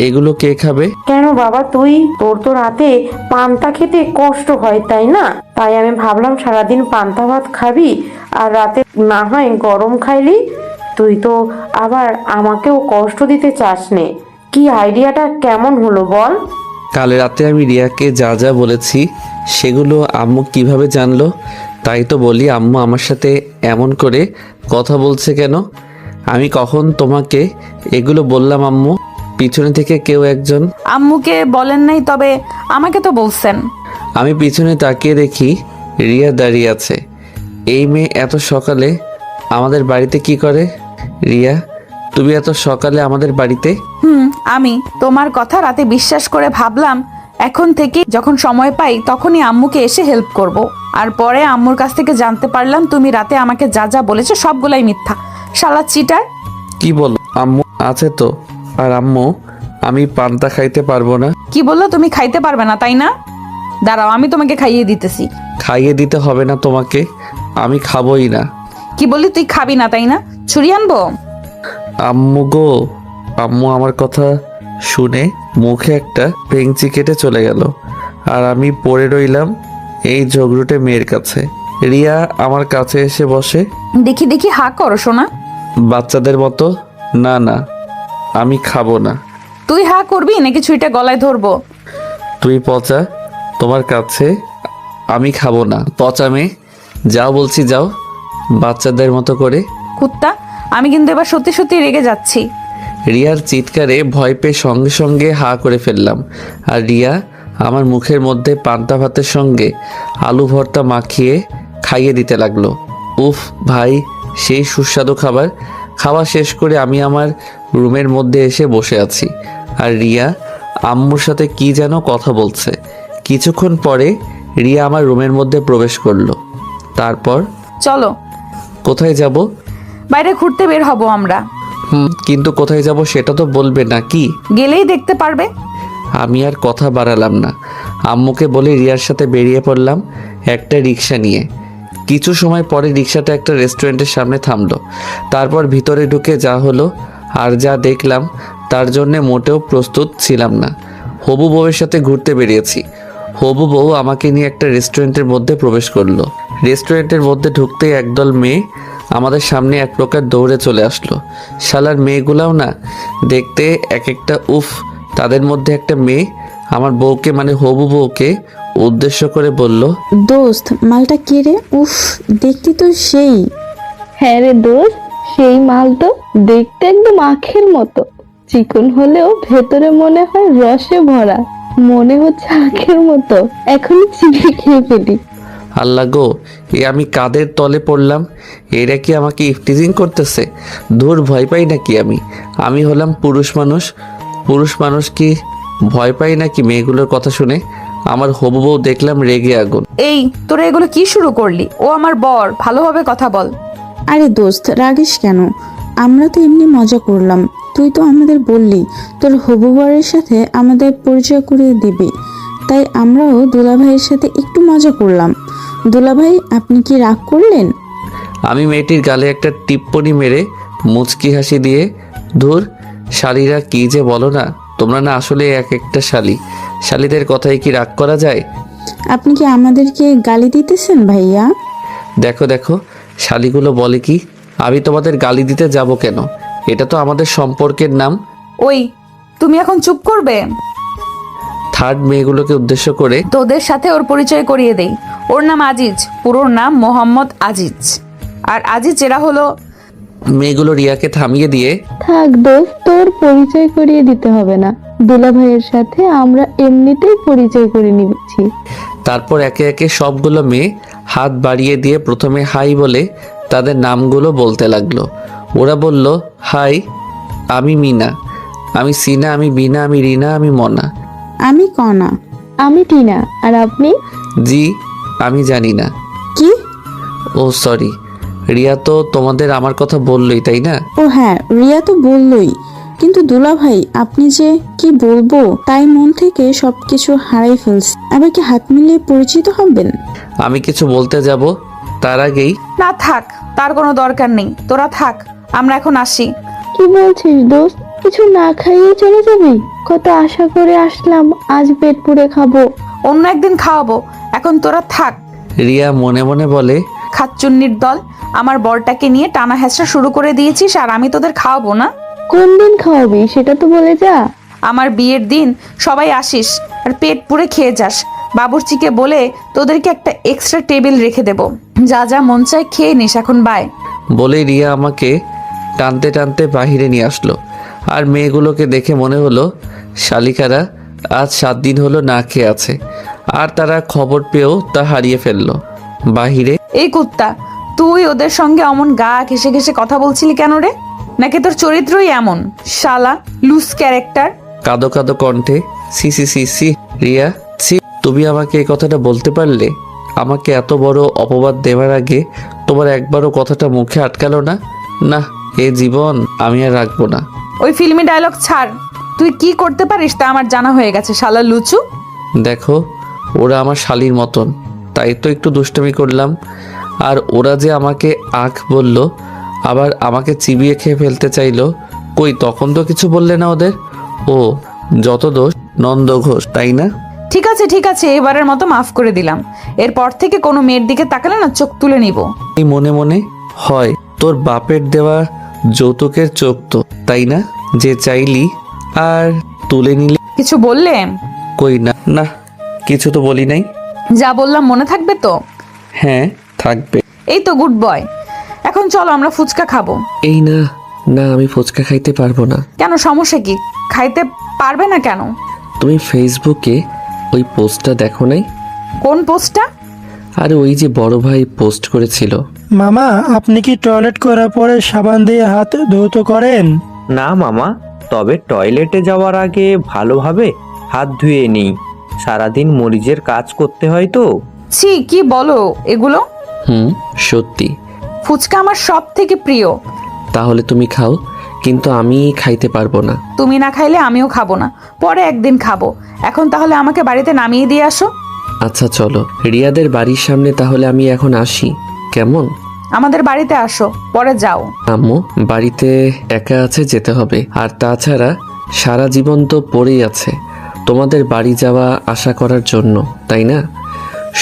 এগুলো কে খাবে? কেন বাবা, তুই? তোর তো রাতে পান্তা খেতে কষ্ট হয় তাই না? তাই আমি ভাবলাম সারাদিন পান্তা ভাত খাবি আর রাতে না হয় গরম খাইলি। তুই তো আবার আমাকেও কষ্ট দিতে চাস নে। কি আইডিয়াটা কেমন হলো বল? কাল রাতে আমি রিয়াকে যা যা বলেছি সেগুলো আম্মু কিভাবে জানলো? তাই তো বলি, আম্মু আমার সাথে এমন করে কথা বলছে কেন? আমি কখন তোমাকে এগুলো বললাম আম্মু? পিছনে থেকে কেউ একজন। আম্মুকে বলেন নাই, তবে আমাকে তো বলছেন। আমি পিছনে তাকিয়ে দেখি রিয়া দাঁড়িয়ে আছে। এই মেয়ে এত সকালে আমাদের বাড়িতে কি করে? রিয়া, তুমি এত সকালে আমাদের বাড়িতে? আমি তোমার কথা রাতে বিশ্বাস করে ভাবলাম এখন থেকে যখন সময় পাই তখনই আম্মুকে এসে হেল্প করব। আর পরে আম্মুর কাছ থেকে জানতে পারলাম তুমি রাতে আমাকে যা যা বলেছো সবগুলাই মিথ্যা। শালা চিটার। কি বলো? আম্মু আছে তো। আর আম্মু, আমি পান্তা খাইতে পারবো না। কি বললো? তুমি খাইতে পারবে না তাই না? দাঁড়াও, আমি তোমাকে খাইয়ে দিতেছি। খাইয়ে দিতে হবে না তোমাকে, আমি খাবোই না। কি বললি? তুই খাবি না তাই না? ছুরি আনবো? আম্মু গো। আম্মু আমার কথা শুনে মুখে একটা পেংচি কেটে চলে গেল, আর আমি পড়ে রইলাম এই ঝগড়ুটে মেয়ের কাছে। রিয়া আমার কাছে এসে বসে। দেখি দেখি, হা করো শোনা। বাচ্চাদের মতো। না না, আমি খাবো না। তুই হা করবি নাকি ছুরিটা গলায় ধরবো? তুই পচা, তোমার কাছে আমি খাবো না। পচা মেয়ে, যাও বলছি, যাও বাচ্চাদের মতো করে। কুত্তা, আমি কিন্তু এবার সত্যি সত্যি রেগে যাচ্ছি। রিয়ার চিৎকারে ভয় পেয়ে সঙ্গে সঙ্গে হা করে ফেললাম, আর রিয়া আমার মুখের মধ্যে পান্তা ভাতের সঙ্গে আলু ভর্তা মাখিয়ে খাইয়ে দিতে লাগলো। উফ ভাই, সেই সুস্বাদু খাবার। খাওয়া শেষ করে আমি আমার রুমের মধ্যে এসে বসে আছি। আর রিয়া আম্মুর সাথে কি যেন কথা বলছে। কিছুক্ষণ পরে রিয়া আমার রুমের মধ্যে প্রবেশ করলো। তারপর চলো কোথায় যাব? বাইরে ঘুরতে বের হব আমরা। কিন্তু কোথায় যাব সেটা তো বলবে নাকি? গেলেই দেখতে পারবে। আমি আর কথা বাড়ালাম না, আম্মুকে বলে রিয়ার সাথে বেরিয়ে পড়লাম একটা রিক্সা নিয়ে। কিছু সময় পরে রিক্সাটা একটা রেস্টুরেন্টের সামনে থামলো। তারপর ভিতরে ঢুকে যা হলো আর যা দেখলাম তার জন্যে মোটেও প্রস্তুত ছিলাম না। হবু বউয়ের সাথে ঘুরতে বেরিয়েছি। হবু বউ আমাকে নিয়ে একটা রেস্টুরেন্টের মধ্যে প্রবেশ করলো। রেস্টুরেন্টের মধ্যে ঢুকতেই একদল মেয়ে আমাদের সামনে এক প্রকার দৌড়ে চলে আসলো। শালার মেয়েগুলাও না দেখতে এক একটা উফ। তাদের মধ্যে একটা মেয়ে আমার বউকে মানে হবু বউকে উদ্দেশ্য করে বলল, দোস্ত মালটা কে রে? উফ, দেখতে তো সেই। হ্যাঁ রে দোস্ত, সেই মাল তো দেখতে একদম আখের মতো, চিকন হলেও ভেতরে মনে হয় রসে ভরা, মনে হচ্ছে আখের মতো, এখনই চিবিয়ে খেয়ে ফেলি। আল্লাহ গো, এ আমি কাদের তলে পড়লাম? এরা কি আমাকে ইফটিজিং করতেছে? দূর, ভয় পাই নাকি আমি হলাম পুরুষ মানুষ। পুরুষ মানুষ কি ভয় পাই নাকি মেয়েগুলোর কথা শুনে? আমার হবু বউ দেখলাম রেগে আগুন। এই তোরা এগুলো কি শুরু করলি? ও আমার বর, ভালোভাবে কথা বল। আরে দোস্ত রাগিস কেন? আমরা তো এমনি মজা করলাম। তুই তো আমাদের বললি তোর হবু বরের সাথে আমাদের পরিচয় করিয়ে দিবি, তাই আমরাও দুলাভাইয়ের সাথে একটু মজা করলাম। দুলাভাই আপনি কি রাগ করলেন? আমি মেয়েটির গালে একটা টিপ্পনি মেরে মুচকি হাসি দিয়ে, ধুর শালীরা কি যে বলো না তোমরা, না আসলে এক একটা শালীদের কথাই কি রাগ করা যায়? আপনি কি আমাদেরকে গালি দিতেছেন ভাইয়া? দেখো দেখো শালীগুলো বলে কি, আমি তোমাদের গালি দিতে যাব কেন? এটা তো আমাদের সম্পর্কের নাম। ওই তুমি এখন চুপ করবে? থার্ড মেয়েগুলোকে উদ্দেশ্য করে, তোদের সাথে ওর পরিচয় করিয়ে দেই। ওর নাম আজিজ, পুরো নাম মোহাম্মদ আজিজ। আর আজিজ এরা হলো। মেয়েগুলো রিয়াকে থামিয়ে দিয়ে, থাক দোস্ত, তোর পরিচয় করিয়ে দিতে হবে না, দুলা ভাইয়ের সাথে আমরা এমনিতেই পরিচয় করে নিচ্ছি। তারপর একে একে সবগুলো মেয়ে হাত বাড়িয়ে দিয়ে প্রথমে হাই বলে তাদের নামগুলো বলতে লাগলো। ওরা বলল, হাই, আমি মিনা, আমি সিনা, আমি বিনা, আমি রিনা, আমি মনা। আমি কনা। আমি টিনা। আর আপনি? জি, আমি জানি না। কি? ও সরি, রিয়া তো তোমাদের আমার কথা বললই, তাই না? ও হ্যাঁ, রিয়া তো বললই, কিন্তু দুলাভাই আপনি যে কি বলবো তাই মন থেকে সবকিছু হারাই ফেলছি। আবার কি হাত মিলিয়ে পরিচিত হবেন? আমি কিছু বলতে যাব তার আগেই, না থাক, তার কোনো দরকার নেই, তোরা থাক, আমরা এখন আসি। কি বলছিস দোস্ত? কিছু না খাইয়ে চলে যাবি? কত আশা করে আসলাম, আজ পেট পুড়ে খাবো। অন্য একদিন খাওয়াবো, এখন তোরা থাক। রিয়া মনে মনে বলে, খাচ্চুন্নির দল, আমার বরটাকে নিয়ে টানা হেঁচড়া শুরু করে দিয়েছিস আর আমি তোদের খাওয়াবো না? কোন দিন খাওয়াবি সেটা তো বলে যা। আমার বিয়ের দিন সবাই আসিস আর পেট পুড়ে খেয়ে যাস। বাবুর্চিকে বলে তোদেরকে একটা এক্সট্রা টেবিল রেখে দেব, যা যা মন চায় খেয়ে নিস, এখন বাই। বলে রিয়া আমাকে টানতে টানতে বাহিরে নিয়ে আসলো। আর মেয়েগুলোকে দেখে মনে হলো শালিকারা আজ 7 দিন হলো না খেয়ে আছে, আর তারা খবর পেয়েও তা হারিয়ে ফেললো। বাহিরে, এই কুত্তা, তুই ওদের সঙ্গে অমন গা ঘেসে ঘেসে কথা বলছিলি কেন রে? নাকি তোর চরিত্রই এমন? শালা লুজ ক্যারেক্টার। কাদো কাদো কণ্ঠে, সি সি সি সি রিয়া, সি, তুমি আমাকে এই কথাটা বলতে পারলে? আমাকে এত বড় অপবাদ দেওয়ার আগে তোমার একবারও কথাটা মুখে আটকালো না? না, এ জীবন আমি আর রাখবো না। ওই ফিল্মি ডায়লগ ছাড়, তুই কি করতে পারিস তা আমার জানা হয়ে গেছে, শালা লুচু। দেখো, ওরা আমার শালীর মতন, তাই তো একটু দুষ্টুমি করলাম। আর ওরা যে আমাকে আখ বলল, আবার আমাকে চিবিয়ে খেয়ে ফেলতে চাইলো, কই তখন তো কিছু বললে না ওদের? ও, যত দোষ নন্দ ঘোষ, তাই না? ঠিক আছে ঠিক আছে, এবারের মতো মাফ করে দিলাম। এরপর থেকে কোনো মেয়ের দিকে তাকালে না চোখ তুলে নিব। এই মনে মনে, হয় তোর বাপের দেওয়া যৌতুকের চোখ তো, তাই না, যে চাইলি আর তুলে নিলি? কিছু বললে? কই না, না কিছু তো বলি নাই। যা বললাম মনে থাকবে তো? হ্যাঁ থাকবে। এই তো গুড বয়। এখন চলো আমরা ফুচকা খাবো। এই না, না আমি ফুচকা খাইতে পারবো না। কেন, সমস্যা কি? খাইতে পারবে না কেন? তুমি ফেসবুকে ওই পোস্টটা দেখো নাই? কোন পোস্টটা? আরে ওই যে বড় ভাই পোস্ট করেছিল। মামা, আপনি কি টয়লেট করার পরে সাবান দিয়ে হাত ধৌত করেন? না মামা, তবে টয়লেটে যাওয়ার আগে ভালোভাবে হাত ধুয়ে নিই। সারাদিন মরিচের কাজ করতে হয় তো। ছি, কি বলো এগুলো? সত্যি। ফুচকা আমার সব থেকে প্রিয়। তাহলে তুমি খাও, কিন্তু আমি খাইতে পারবো না। তুমি না খাইলে আমিও খাবো না, পরে একদিন খাবো। এখন তাহলে আমাকে বাড়িতে নামিয়ে দিয়ে আসো। আচ্ছা চলো, রিয়াদের বাড়ির সামনে তাহলে আমি এখন আসি, কেমন? আমাদের বাড়িতে আসো, পরে যাও। আম্মু, বাড়িতে একা আছে, যেতে হবে। আর তাছাড়া সারা জীবন তো পড়েই আছে তোমাদের বাড়ি যাওয়া আশা করার জন্য, তাই না?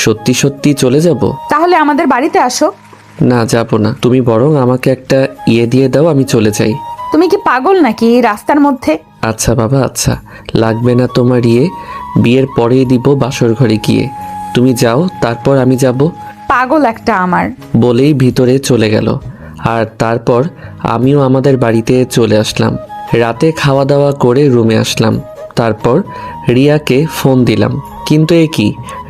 সত্যি সত্যি চলে যাব? তাহলে আমাদের বাড়িতে আসো। না, যাব না। তুমি বরং আমাকে একটা ইয়ে দিয়ে দাও, আমি চলে যাই। তুমি কি পাগল নাকি এই রাস্তার মধ্যে? আচ্ছা বাবা, আচ্ছা, লাগবে না তোমার ইয়ে, বিয়ের পরেই দিব বাসর ঘরে গিয়ে। তুমি যাও, তারপর আমি যাব। পাগল একটা আমার। বলেই ভিতরে চলে গেল। আর তারপর আমিও আমাদের বাড়িতে চলে আসলাম। রাতে খাওয়া দাওয়া করে রুমে আসলাম। তারপর রিয়াকে ফোন দিলাম, কিন্তু এ কি,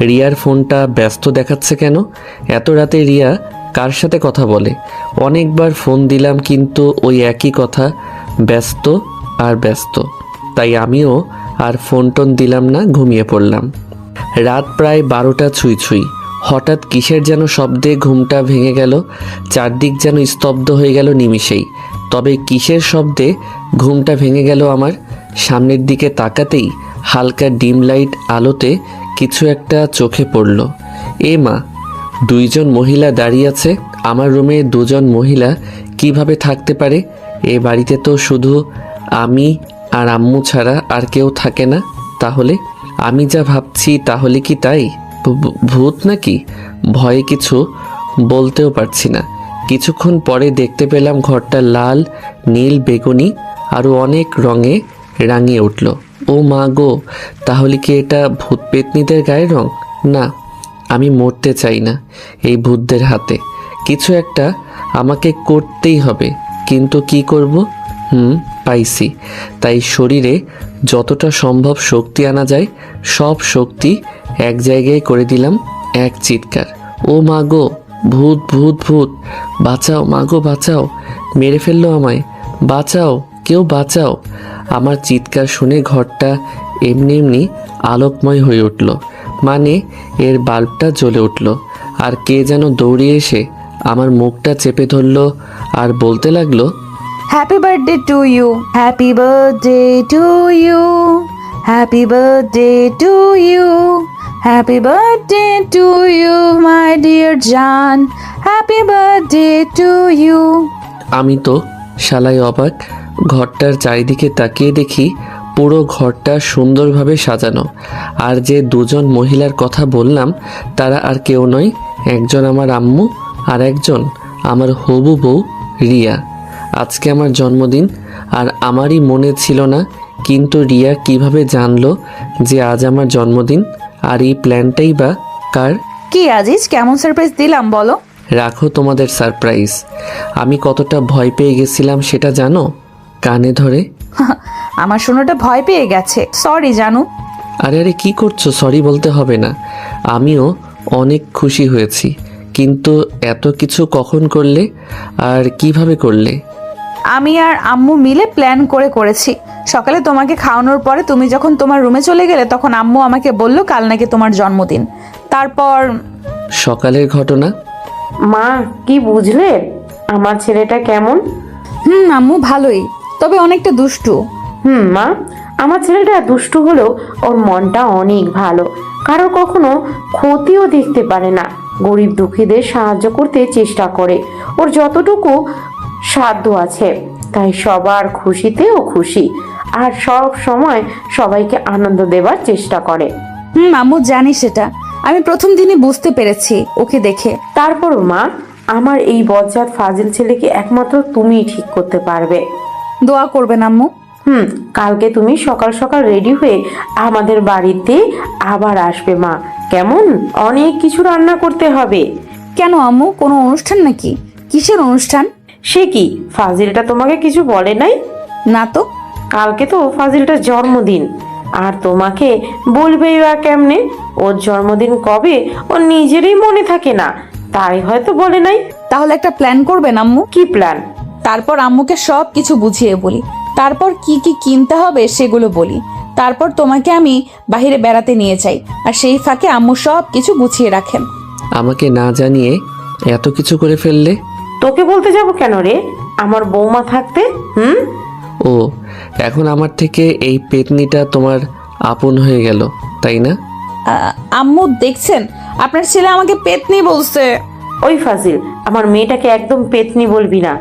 রিয়ার ফোনটা ব্যস্ত দেখাচ্ছে কেন? এত রাতে রিয়া কার সাথে কথা বলে? অনেকবার ফোন দিলাম, কিন্তু ওই একই কথা, ব্যস্ত আর ব্যস্ত। তাই আমিও আর ফোন টোন দিলাম না, ঘুমিয়ে পড়লাম। রাত প্রায় 12টা ছুঁই ছুঁই। হঠাৎ কিসের যেন শব্দে ঘুমটা ভেঙে গেল। চারদিক যেন স্তব্ধ হয়ে গেল নিমিষেই। তবে কিসের শব্দে ঘুমটা ভেঙে গেল আমার? সামনের দিকে তাকাতেই হালকা ডিম লাইট আলোতে কিছু একটা চোখে পড়ল। এ মা, দুইজন মহিলা দাঁড়িয়ে আছে। আমার রুমে দুজন মহিলা কিভাবে থাকতে পারে? এ বাড়িতে তো শুধু আমি আর আম্মু ছাড়া আর কেউ থাকে না। তাহলে আমি যা ভাবছি তাহলে কি তাই? ভূত নাকি? ভয়ে কিছু বলতেও পারছি না। কিছুক্ষণ পরে দেখতে পেলাম ঘরটা লাল, নীল, বেগুনি আরও অনেক রঙে রাঙিয়ে উঠল। ও মা গো, তাহলে কি এটা ভূত পেতনিদের গায়ের রং? না, আমি মরতে চাই না এই ভূতদের হাতে। কিছু একটা আমাকে করতেই হবে, কিন্তু কি করব? পাইছি। তাই শরীরে যতটা সম্ভব শক্তি আনা যায় সব শক্তি এক জায়গায় করে দিলাম, এক চিৎকার। ও মা গো, ভূত ভূত ভূত, বাঁচাও মা গো, বাঁচাও, মেরে ফেললো আমায়, বাঁচাও, কেউ বাঁচাও। আমার চিৎকার শুনে ঘরটা এমনি এমনি আলোকময় হয়ে উঠল, মানে এর বাল্বটা জ্বলে উঠল। আর কে যেন দৌড়িয়ে এসে আমার মুখটা চেপে ধরলো আর বলতে লাগলো, happy birthday to you, happy birthday to you, happy birthday to you, happy birthday to you my dear জান, হ্যাপি বার্থডে টু ইউ। আমি তো শালাই অবাক। ঘরটার চারিদিকে তাকিয়ে দেখি পুরো ঘরটা সুন্দরভাবে সাজানো। আর যে দুজন মহিলার কথা বললাম তারা আর কেউ নয়, একজন আমার আম্মু আর একজন আমার হবু বউ রিয়া। আজকে আমার জন্মদিন, আর আমারই মনে ছিল না, কিন্তু রিয়া কিভাবে জানলো যে আজ আমার জন্মদিন? আর এই প্ল্যানটাই বা কার? কি আজিজ, কেমন সারপ্রাইজ দিলাম বলো? রাখো তোমাদের সারপ্রাইজ। আমি কতটা ভয় পেয়ে গেছিলাম সেটা জানো? কানে ধরে আমার শোনাটা ভয় পেয়ে গেছে, সরি জানু। আরে আরে, কি করছো? সরি বলতে হবে না। আমিও অনেক খুশি হয়েছি, কিন্তু এত কিছু কখন করলে আর কিভাবে করলে? আমি আর আম্মু মিলে প্ল্যান করেছি। সকালে তোমাকে খাওয়ানোর পরে তুমি যখন তোমার রুমে চলে গেলে তখন আম্মু আমাকে বলল কাল নাকি তোমার জন্মদিন। তারপর সকালের ঘটনা। মা, কি বুঝলে আমার ছেলেটা কেমন? আম্মু ভালোই, তবে অনেকটা দুষ্টু। মা, আমার ছেলেটা দুষ্টু হলেও ওর মনটা অনেক ভালো। কারো কখনো ক্ষতিও দেখতে পারে না, গরিব দুঃখীদের সাহায্য করতে চেষ্টা করে ওর যতটুকু সাধ্য আছে। তাই সবার খুশিতে ও খুশি, আর সব সময় সবাইকে আনন্দ দেবার চেষ্টা করে। আম্মু জানি সেটা, আমি প্রথম দিনই বুঝতে পেরেছি ওকে দেখে। তারপরও মা, আমার এই বজ্জাত ফাজিল ছেলেকে একমাত্র তুমিই ঠিক করতে পারবে। দোয়া করবেন আম্মু। কালকে তুমি সকাল সকাল রেডি হয়ে আমাদের বাড়িতে আবার আসবে মা, কেমন? অনেক কিছু রান্না করতে হবে। কেন আম্মু, কোনো অনুষ্ঠান নাকি? কিসের অনুষ্ঠান? সে কি, ফাজিলটা তোমাকে কিছু বলে নাই? না তো। কালকে তো ফাজিলটার জন্মদিন, আর তোমাকে বলবেই বা কেমনে? ওর জন্মদিন কবে ওর নিজেরই মনে থাকে না, তাই হয়তো বলে নাই। তাহলে একটা প্ল্যান করবেন আম্মু। কি প্ল্যান? তারপর আম্মুকে সব কিছু বুঝিয়ে বলি। তারপর কি কি কিনতে হবে সেগুলো বলি। তারপর তোমাকে আমি বাইরে বেড়াতে নিয়ে যাই, আর সেই ফাঁকে আম্মু সব কিছু গুছিয়ে রাখেন। আমাকে না জানিয়ে এত কিছু করে ফেললে? তোকে বলতে যাব কেন রে, আমার বৌমা থাকতে? ও, এখন আমার থেকে এই পেতনিটা তোমার আপন হয়ে গেল, তাই না? আম্মু দেখছেন, আপনার ছেলে আমাকে পেতনি বলছে। ওই ফাজিল, আমার মেয়েটাকে একদম পেতনি বলবি না।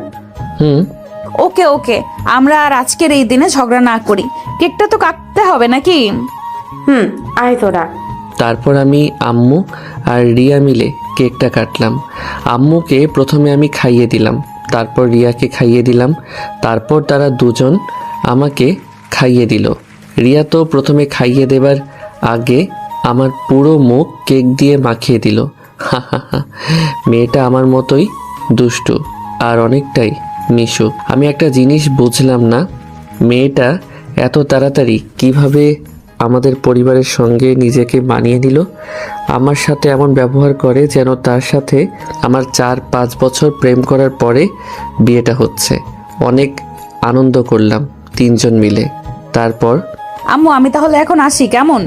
হুম। ওকে ওকে, আমরা আর আজকের এই দিনে ঝগড়া না করি। কেকটা তো কাটতে হবে নাকি? আয় তোরা। তারপর আমি, আম্মু আর রিয়া মিলে কেকটা কাটলাম। আম্মুকে প্রথমে আমি খাইয়ে দিলাম, তারপর রিয়াকে খাইয়ে দিলাম, তারপর তারা দুজন আমাকে খাইয়ে দিল। রিয়া তো প্রথমে খাইয়ে দেবার আগে আমার পুরো মুখ কেক দিয়ে মাখিয়ে দিল। মেয়েটা আমার মতোই দুষ্টু আর অনেকটাই মিশু। আমি একটা জিনিস বুঝলাম না, মেয়েটা এত তাড়াতাড়ি কিভাবে আমাদের পরিবারের সঙ্গে নিজেকে মানিয়ে নিল। আমার সাথে এমন ব্যবহার করে যেন তার সাথে আমার 4-5 বছর প্রেম করার পরে বিয়েটা হচ্ছে। অনেক আনন্দ করলাম তিনজন মিলে। তারপর আম্মু আমি তাহলে এখন আসি, কেমন?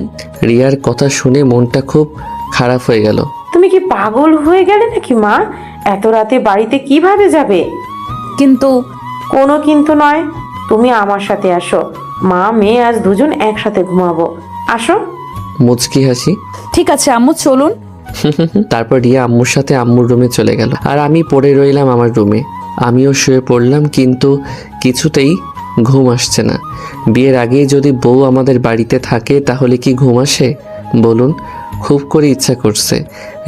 রিয়ার কথা শুনে মনটা খুব খারাপ হয়ে গেল। তুমি কি পাগল হয়ে গেলে নাকি মা? এত রাতে বাড়িতে কিভাবে যাবে? কিন্তু কোনো কিন্তু নয়, তুমি আমার সাথে আসো। মা মেয়ে আজ দুজন একসাথে ঘুমাবো, আসো। মুচকি হাসি। ঠিক আছে আম্মু, চলুন। তারপর রিয়া আম্মুর সাথে আম্মুর রুমে চলে গেল, আর আমি পড়ে রইলাম আমার রুমে। আমিও শুয়ে পড়লাম, কিন্তু কিছুতেই ঘুম আসছে না। বিয়ের আগেই যদি বউ আমাদের বাড়িতে থাকে তাহলে কি ঘুম আসে বলুন? খুব করে ইচ্ছা করছে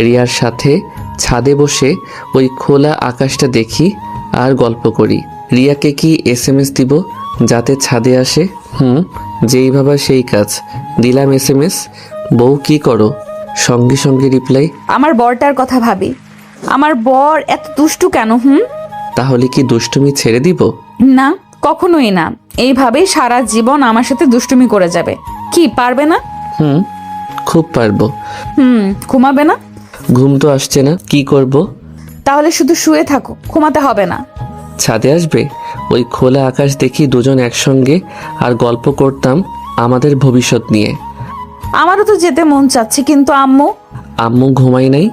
রিয়ার সাথে ছাদে বসে ওই খোলা আকাশটা দেখি আর গল্প করি। রিয়াকে কি SMS দিব যাতে ছাদে আসে? যেই ভাবা সেই কাজ, দিলাম SMS। বউ কি করো? সঙ্গে সঙ্গে রিপ্লাই। আমার বরটার কথা ভাবি, আমার বর এত দুষ্টু কেন? তাহলে কি দুষ্টুমি ছেড়ে দিব? না, কখনোই না। এইভাবেই সারা জীবন আমার সাথে দুষ্টুমি করে যাবে। কি পারবে না? খুব পারবো। ঘুমাবে না? ঘুম তো আসছে না, কি করব? তাহলে শুধু শুয়ে থাকো, ঘুমাতে হবে না। ছাদে আসবে? ওই খোলা আকাশ দেখি দুজন একসঙ্গে আর গল্প করতাম আমাদের ভবিষ্যৎ নিয়ে। আমারও তো যেতে মন চাচ্ছে, কিন্তু আম্মু। আম্মু ঘুমাই নাই?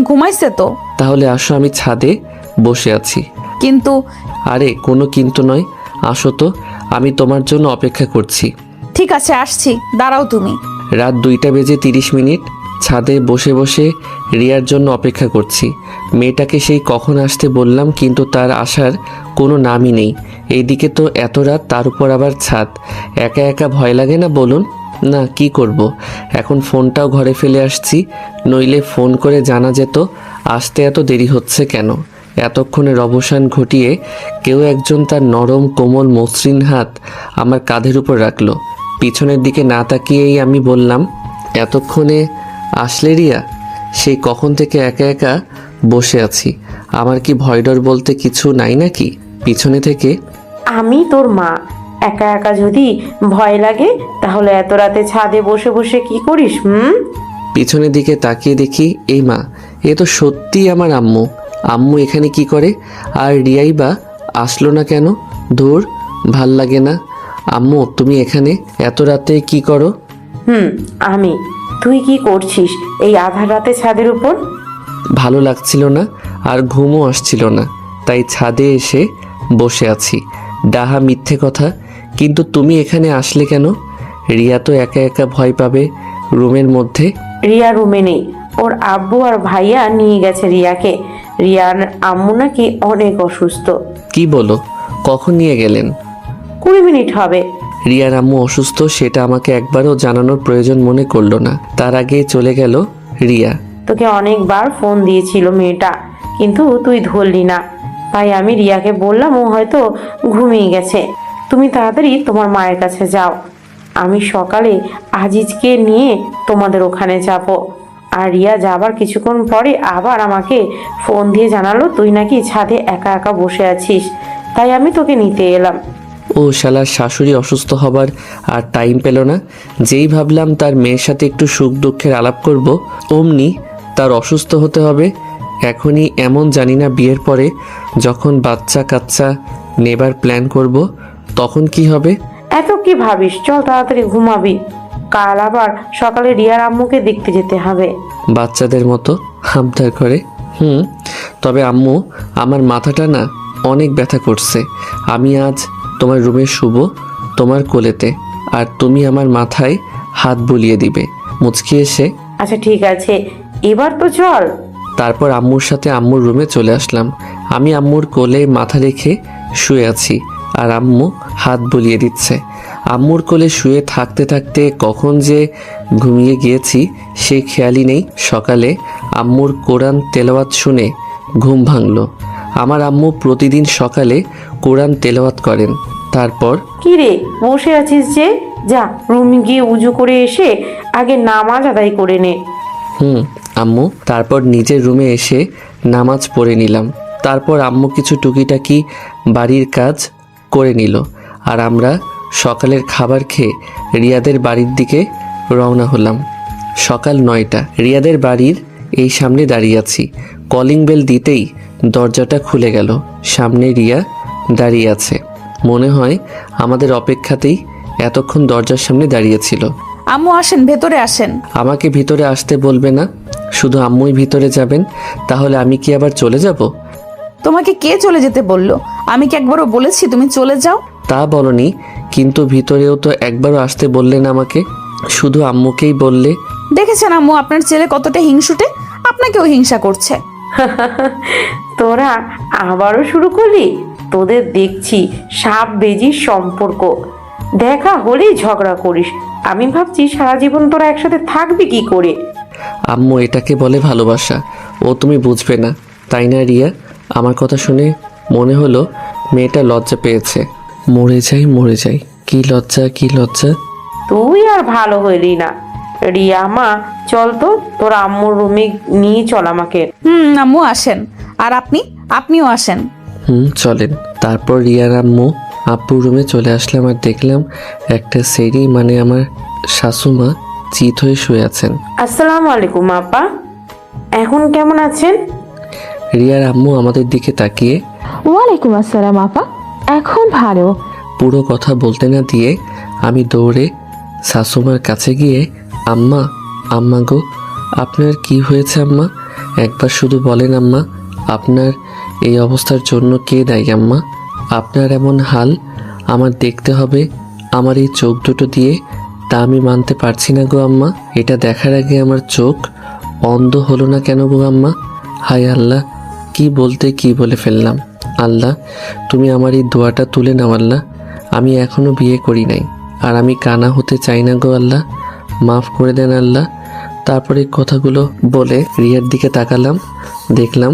ঘুমাইছে তো। তাহলে আসো, আমি ছাদে বসে আছি। কিন্তু আরে কোনো কিন্তু নয়, আসো তো, আমি তোমার জন্য অপেক্ষা করছি। ঠিক আছে আসছি, দাঁড়াও তুমি। রাত 2:30 ছাদে বসে বসে রিয়ার জন্য অপেক্ষা করছি। মেয়েটাকে সেই কখন আসতে বললাম, কিন্তু তার আসার কোনো নামই নেই। এইদিকে তো এত রাত, তার উপর আবার ছাদ। একা একা ভয় লাগে না বলুন? না, কি করব? এখন ফোনটাও ঘরে ফেলে আসছি, নইলে ফোন করে জানা যেত আসতে এত দেরি হচ্ছে কেন। এতক্ষণের অবসান ঘটিয়ে কেউ একজন তার নরম কোমল মসৃণ হাত আমার কাঁধের উপর রাখলো। পিছনের দিকে না তাকিয়েই আমি বললাম, এতক্ষণে আসলে রিয়া? সেই কখন থেকে একা একা বসে আছি। আমার কি ভয় ডর বলতে কিছু নাই নাকি? পিছনে থেকে আমি তোর মা, একা একা যদি ভয় লাগে তাহলে এত রাতে ছাদে বসে বসে কি করিস? পিছনের দিকে তাকিয়ে দেখি, এই মা, এ তো সত্যি আমার আম্মু। আম্মু এখানে কি করে? আর রিয়াই বা আসলো না কেন? ধুর, ভাল লাগে না। আম্মু তুমি এখানে এত রাতে কি করো? আমি। তুই কি করছিস এই আধার রাতে ছাদের উপর? ভালো লাগছিল না আর ঘুমও আসছিল না, তাই ছাদে এসে বসে আছি। ডাহা মিথ্যে কথা। কিন্তু তুমি এখানে আসলে কেন? রিয়া তো একা একা ভয় পাবে রুমের মধ্যে। রিয়া রুমে নেই, ওর আব্বু আর ভাইয়া নিয়ে গেছে রিয়াকে। রিয়ার আম্মু নাকি অনেক অসুস্থ। কি বলো? কখন নিয়ে গেলেন? 20 মিনিট হবে। রিয়ার আম্মু অসুস্থ সেটা আমাকে একবারও জানানোর প্রয়োজন মনে করলো না, তার আগেই চলে গেল রিয়া। তোকে অনেকবার ফোন দিয়েছিল মেয়েটা, কিন্তু তুই ধরলি না। তাই আমি রিয়াকে বললাম ও হয়তো ঘুমিয়ে গেছে, তুমি তাড়াতাড়ি তোমার মায়ের কাছে যাও। আমি সকালে আজিজকে নিয়ে তোমাদের ওখানে যাব। আর রিয়া যাবার কিছুক্ষণ পরে আবার আমাকে ফোন দিয়ে জানালো তুই নাকি ছাদে একা একা বসে আছিস, তাই আমি তোকে নিতে এলাম। ও শালার শাশুড়ি অসুস্থ হবার আর টাইম পেল না। যেই ভাবলাম তার মেয়ের সাথে একটু সুখ দুঃখের আলাপ করব, অমনি তার অসুস্থ হতে হবে। এখনই এমন জানি না বিয়ের পরে যখন বাচ্চা কাচ্চা নেবার প্ল্যান করব তখন কি হবে? এত কি ভাবিস, চল তাড়াতাড়ি ঘুমাবি, কাল আবার সকালে রিয়ার আম্মুকে দেখতে যেতে হবে। বাচ্চাদের মতো আবদার করে। তবে আম্মু, আমার মাথাটা না অনেক ব্যথা করছে। আমি আজ তোমার রুমে শুব তোমার কোলেতে, আর তুমি আমার মাথায় হাত বুলিয়ে দিবে মুচকি এসে। আচ্ছা ঠিক আছে, এবার তো চল। তারপর আম্মুর সাথে আম্মুর রুমে চলে আসলাম। আমি আম্মুর কোলে মাথা রেখে শুয়ে আছি, আর আম্মু হাত বুলিয়ে দিচ্ছে। আম্মুর কোলে শুয়ে থাকতে থাকতে কখন যে ঘুমিয়ে গিয়েছি সেই খেয়ালই নেই। সকালে আম্মুর কোরআন তেলাওয়াত শুনে ঘুম ভাঙলো। আমার আম্মু প্রতিদিন সকালে কোরআন তেলাওয়াত করেন। তারপর কি রে, বসে আছিস যে? যা রুমে গিয়ে উজু করে এসে আগে নামাজ আদায় করে নে। আম্মু। তারপর নিজের রুমে এসে নামাজ পড়ে নিলাম। তারপর আম্মু কিছু টুকিটাকি বাড়ির কাজ করে নিল, আর আমরা সকালের খাবার খেয়ে রিয়াদের বাড়ির দিকে রওনা হলাম। সকাল 9টা। রিয়াদের বাড়ির এই সামনে দাঁড়িয়ে আছি। কলিং বেল দিতেই দরজাটা খুলে গেল। সামনে রিয়া দাঁড়িয়ে আছে। মনে হয় আমাদের অপেক্ষাতেই এতক্ষণ দরজার সামনে দাঁড়িয়েছিল। আম্মু আসেন, ভেতরে আসেন। আমাকে ভিতরে আসতে বলবে না, শুধু আম্মুই ভিতরে যাবেন? তাহলে আমি কি আবার চলে যাব? তোমাকে কে চলে যেতে বললো? আমি কি একবারও বলেছি তুমি চলে যাও? তা বলনি, কিন্তু ভিতরেও তো একবারও আসতে বললেন আমাকে, শুধু আম্মুকেই বললে। দেখেছেন আম্মু, আপনার ছেলে কতটা হিংসুটে, আপনাকেও হিংসা করছে। তোরা আবারও শুরু করলি? তোদের দেখছি সাপ বেজির সম্পর্ক, দেখা হলেই ঝগড়া করিস। আমি ভাবছি সারা জীবন তোরা একসাথে থাকবি কি করে। আম্মু, এটাকে বলে ভালোবাসা। ও তুমি বুঝবে না, তাই না রিয়া? আমার কথা শুনে মনে হলো মেয়েটা লজ্জা পেয়েছে। মরে যাই মরে যাই, কি লজ্জা কি লজ্জা। তুই আর ভালো হইলি না। রিয়া মা, চল তো, তোর আম্মুর রুমে নিয়ে চল আমাকে। আম্মু আসেন, আর আপনিও আসেন। চলেন। তারপর রিয়ার আম্মু আব্বুর রুমে চলে আসলাম, আর দেখলাম একটা সেরি মানে আমার শাশুমা চিত হয়ে শুয়ে আছেন। আসসালামু আলাইকুম আপা, এখন কেমন আছেন? রিয়ার আম্মু আমাদের দিকে তাকিয়ে, ওয়ালাইকুম আসসালাম আপা, এখন ভালো। পুরো কথা বলতে না দিয়ে আমি দৌড়ে শাশুমার কাছে গিয়ে, আম্মা, আম্মা গো, আপনার কি হয়েছে আম্মা? একবার শুধু বলেন আম্মা, আপনার এই অবস্থার জন্য কে দায়ী আম্মা? আপনার এমন হাল আমার দেখতে হবে আমার এই চোখ দুটো দিয়ে, তা আমি মানতে পারছি না গো আম্মা। এটা দেখার আগে আমার চোখ অন্ধ হলো না কেন গো আম্মা? হায় আল্লাহ, কি বলতে কি বলে ফেললাম। আল্লাহ, তুমি আমার এই দোয়াটা তুলে নাও আল্লাহ। আমি এখনো বিয়ে করি নাই, আর আমি কানা হতে চাই না গো আল্লাহ, মাফ করে দেন আল্লাহ। তারপরে কথাগুলো বলে রিয়ার দিকে তাকালাম, দেখলাম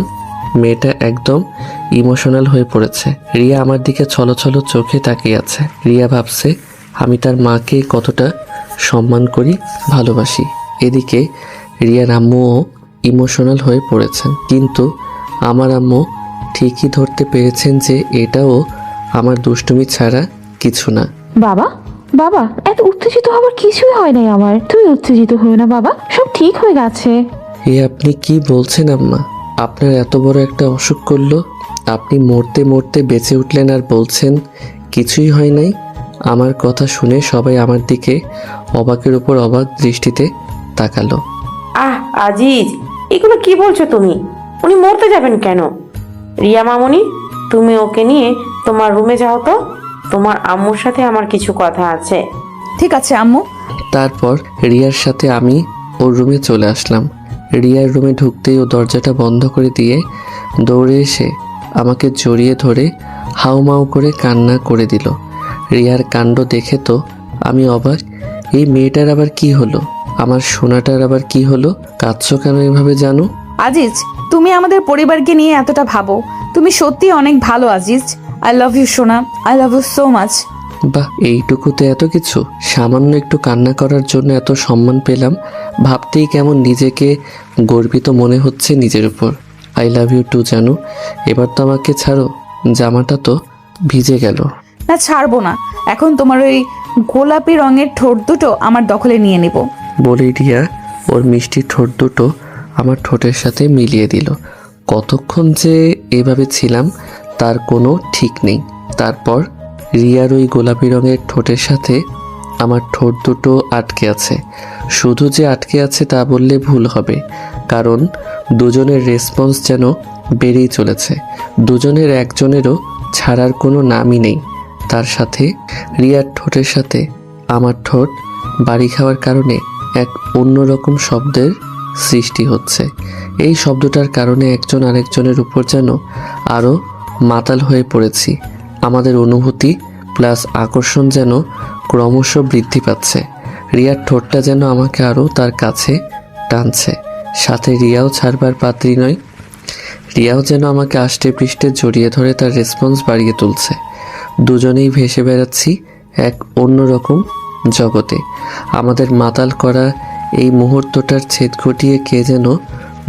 মেয়েটা একদম ইমোশনাল হয়ে পড়েছে। রিয়া আমার দিকে ছলো ছলো চোখে তাকিয়ে আছে। রিয়া ভাবছে আমি তার মাকে কতটা সম্মান করি, ভালোবাসি। এদিকে রিয়ার আম্মুও ইমোশনাল হয়ে পড়েছেন, কিন্তু আমার আম্মু ঠিকই ধরতে পেরেছেন যে এটাও আমার দুষ্টুমি ছাড়া কিছু না। বাবা, বাবা, এত উত্তেজিত হবার কিছুই হয় নাই আমার। তুমি উত্তেজিত হও না বাবা, সব ঠিক হয়ে গেছে। এ আপনি কি বলছেন আম্মা? আপনার এত বড় একটা অসুখ করলো, আপনি মরতে মরতে বেঁচে উঠলেন, আর বলছেন কিছুই হয় নাই। আমার কথা শুনে সবাই আমার দিকে অবাকের উপর অবাক দৃষ্টিতে তাকালো। আজিজ, এগুলো কি বলছো তুমি? উনি মরতে যাবেন কেন? রিয়া মামুনি, তুমি ওকে নিয়ে তোমার রুমে যাও তো, তোমার আম্মুর সাথে আমার কিছু কথা আছে। ঠিক আছে আম্মু। তারপর রিয়ার সাথে আমি ওর রুমে চলে আসলাম। রিয়ার রুমে ঢুকতেই ও দরজাটা বন্ধ করে দিয়ে দৌড়ে এসে আমাকে জড়িয়ে ধরে হাউমাউ করে কান্না করে দিল। রিয়ার কাণ্ড দেখে তো আমি অবাক। এই মেয়েটার আবার কি হলো? আমার সোনাটার আবার কি হলো? কাঁদছো কেন এভাবে জানো? আজিজ, তুমি আমাদের পরিবারকে নিয়ে এতটা ভাবো, তুমি সত্যি অনেক ভালো আজিজ। আই লাভ ইউ সোনা, I love you so much. বাহ, এইটুকুতে এত কিছু? সামান্য একটু কান্না করার জন্য এত সম্মান পেলাম, ভাবতেই কেমন নিজেকে গর্বিত মনে হচ্ছে নিজের উপর। আই লাভ ইউ টু জানু। এবার তো আমাকে ছাড়ো, জামাটা তো ভিজে গেল। না, ছাড়বো না। এখন তোমার ওই গোলাপি রঙের ঠোঁট দুটো আমার দখলে নিয়ে নেব। বলেই রিয়া ওর মিষ্টি ঠোঁট দুটো আমার ঠোঁটের সাথে মিলিয়ে দিল। কতক্ষণ যে এভাবে ছিলাম তার কোনো ঠিক নেই। তারপর রিয়ার ওই গোলাপি রঙের ঠোঁটের সাথে আমার ঠোঁট দুটো আটকে আছে। শুধু যে আটকে আছে তা বললে ভুল হবে, কারণ দুজনের রেসপন্স যেন বেড়েই চলেছে। দুজনের একজনেরও ছাড়ার কোনো নামই নেই। তার সাথে রিয়ার ঠোঁটের সাথে আমার ঠোঁট বাড়ি খাওয়ার কারণে এক অন্যরকম শব্দের সৃষ্টি হচ্ছে। এই শব্দটার কারণে একজন আরেকজনের উপর যেন আরও মাতাল হয়ে পড়েছি। আমাদের অনুভূতি প্লাস আকর্ষণ যেন ক্রমশ বৃদ্ধি পাচ্ছে। রিয়ার ঠোঁটটা যেন আমাকে আরও তার কাছে টানছে। সাথে রিয়াও ছাড়বার পাত্রী নয়। রিয়াও যেন আমাকে আষ্টে পৃষ্ঠে জড়িয়ে ধরে তার রেসপন্স বাড়িয়ে তুলছে। দুজনেই ভেসে বেড়াচ্ছি এক অন্যরকম জগতে। আমাদের মাতাল করা এই মুহূর্তটার ছেদ ঘটিয়ে কে যেন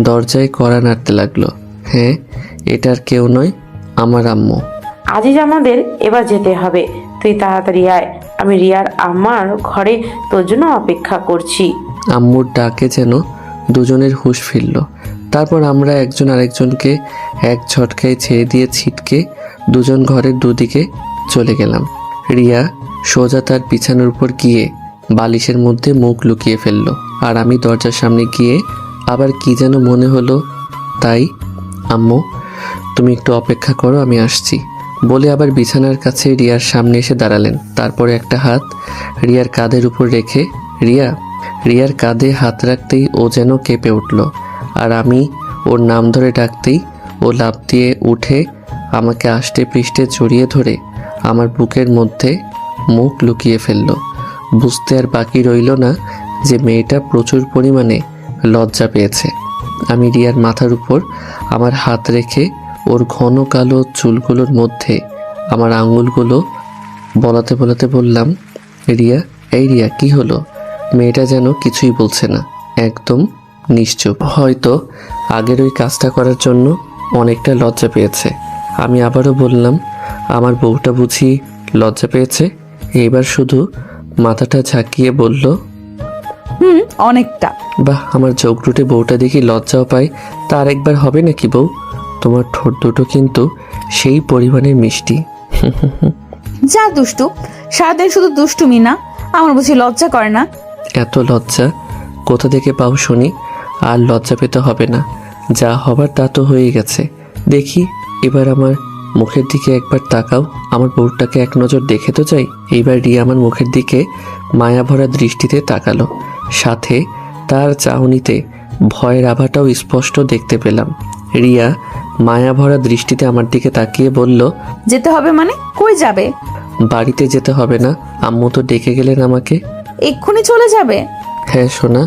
দরজায় কড়া নাড়তে লাগলো। হ্যাঁ, এটার কেউ নয়, আমার আম্মু। আজিজ, আমাদের এবার যেতে হবে। তুই তাড়াতাড়ি আয়, আমি রিয়ার আমার ঘরে তোর জন্য অপেক্ষা করছি। আম্মুর ডাকে যেন দুজনের হুঁশ ফিরল। তারপর আমরা একজন আরেকজনকে এক ঝটকায় ছেড়ে দিয়ে ছিটকে দুজন ঘরের দুদিকে চলে গেলাম। রিয়া সোজা তার বিছানার উপর গিয়ে বালিশের মধ্যে মুখ লুকিয়ে ফেলল, আর আমি দরজার সামনে গিয়ে আবার কি যেন মনে হলো তাই, আম্মু তুমি একটু অপেক্ষা করো, আমি আসছি বলে আবার বিছানার কাছে রিয়ার সামনে এসে দাঁড়ালেন। তারপরে একটা হাত রিয়ার কাঁধের উপর রেখে রিয়ার কাঁধে হাত রাখতেই ও যেন কেঁপে উঠল, আর আমি ওর নাম ধরে ডাকতেই ও লাফ দিয়ে উঠে আমাকে আষ্টে পৃষ্ঠে জড়িয়ে ধরে আমার বুকের মধ্যে মুখ লুকিয়ে ফেলল। বুঝতে আর বাকি রইল না যে মেয়েটা প্রচুর পরিমাণে লজ্জা পেয়েছে। আমি রিয়ার মাথার উপর আমার হাত রেখে ওর ঘন কালো চুলগুলোর মধ্যে আমার আঙুলগুলো বলাতে বলাতে বললাম, রিয়া, এই রিয়া, কি হলো? মেয়েটা যেন কিছুই বলছে না, একদম নিশ্চুপ। হয়তো আগের ওই কাজটা করার জন্য অনেকটা লজ্জা পেয়েছে। আমি আবারও বললাম, আমার বউটা বুঝি লজ্জা পেয়েছে? এইবার শুধু মাথাটা ঝাঁকিয়ে বলল, অনেকটা। বাহ, আমার চোখ দুটে বউটা দেখি লজ্জাও পায়। তা আরেকবার হবে নাকি বউ? তোমার ঠোঁট দুটো কিন্তু সেই পরিমাণের মিষ্টি। যা দুষ্টু, সারাদিন শুধু দুষ্টুমি না, আমার বুঝি লজ্জা করে না? এত লজ্জা কোথা থেকে পাও শুনি? আর লজ্জা পেতে হবে না, যা হবার তা তো হয়ে গেছে। দেখি এবার আমার মুখের দিকে একবার তাকাও, আমার বউটাকে এক নজর দেখে তো যাই। এইবার রিয়া আমার মুখের দিকে মায়া ভরা দৃষ্টিতে তাকালো, সাথে তার চাহনিতে ভয়ের আভাটাও স্পষ্ট দেখতে পেলাম। রিয়া মায়া ভরা দৃষ্টিতে আমার দিকে তাকিয়ে বলল, যেতে হবে মানে? কই যাবে? বাড়িতে যেতে হবে না, আম্মু তো ডেকে গেলেন আমাকে। এক্ষুনি চলে যাবে? হ্যাঁ সোনা,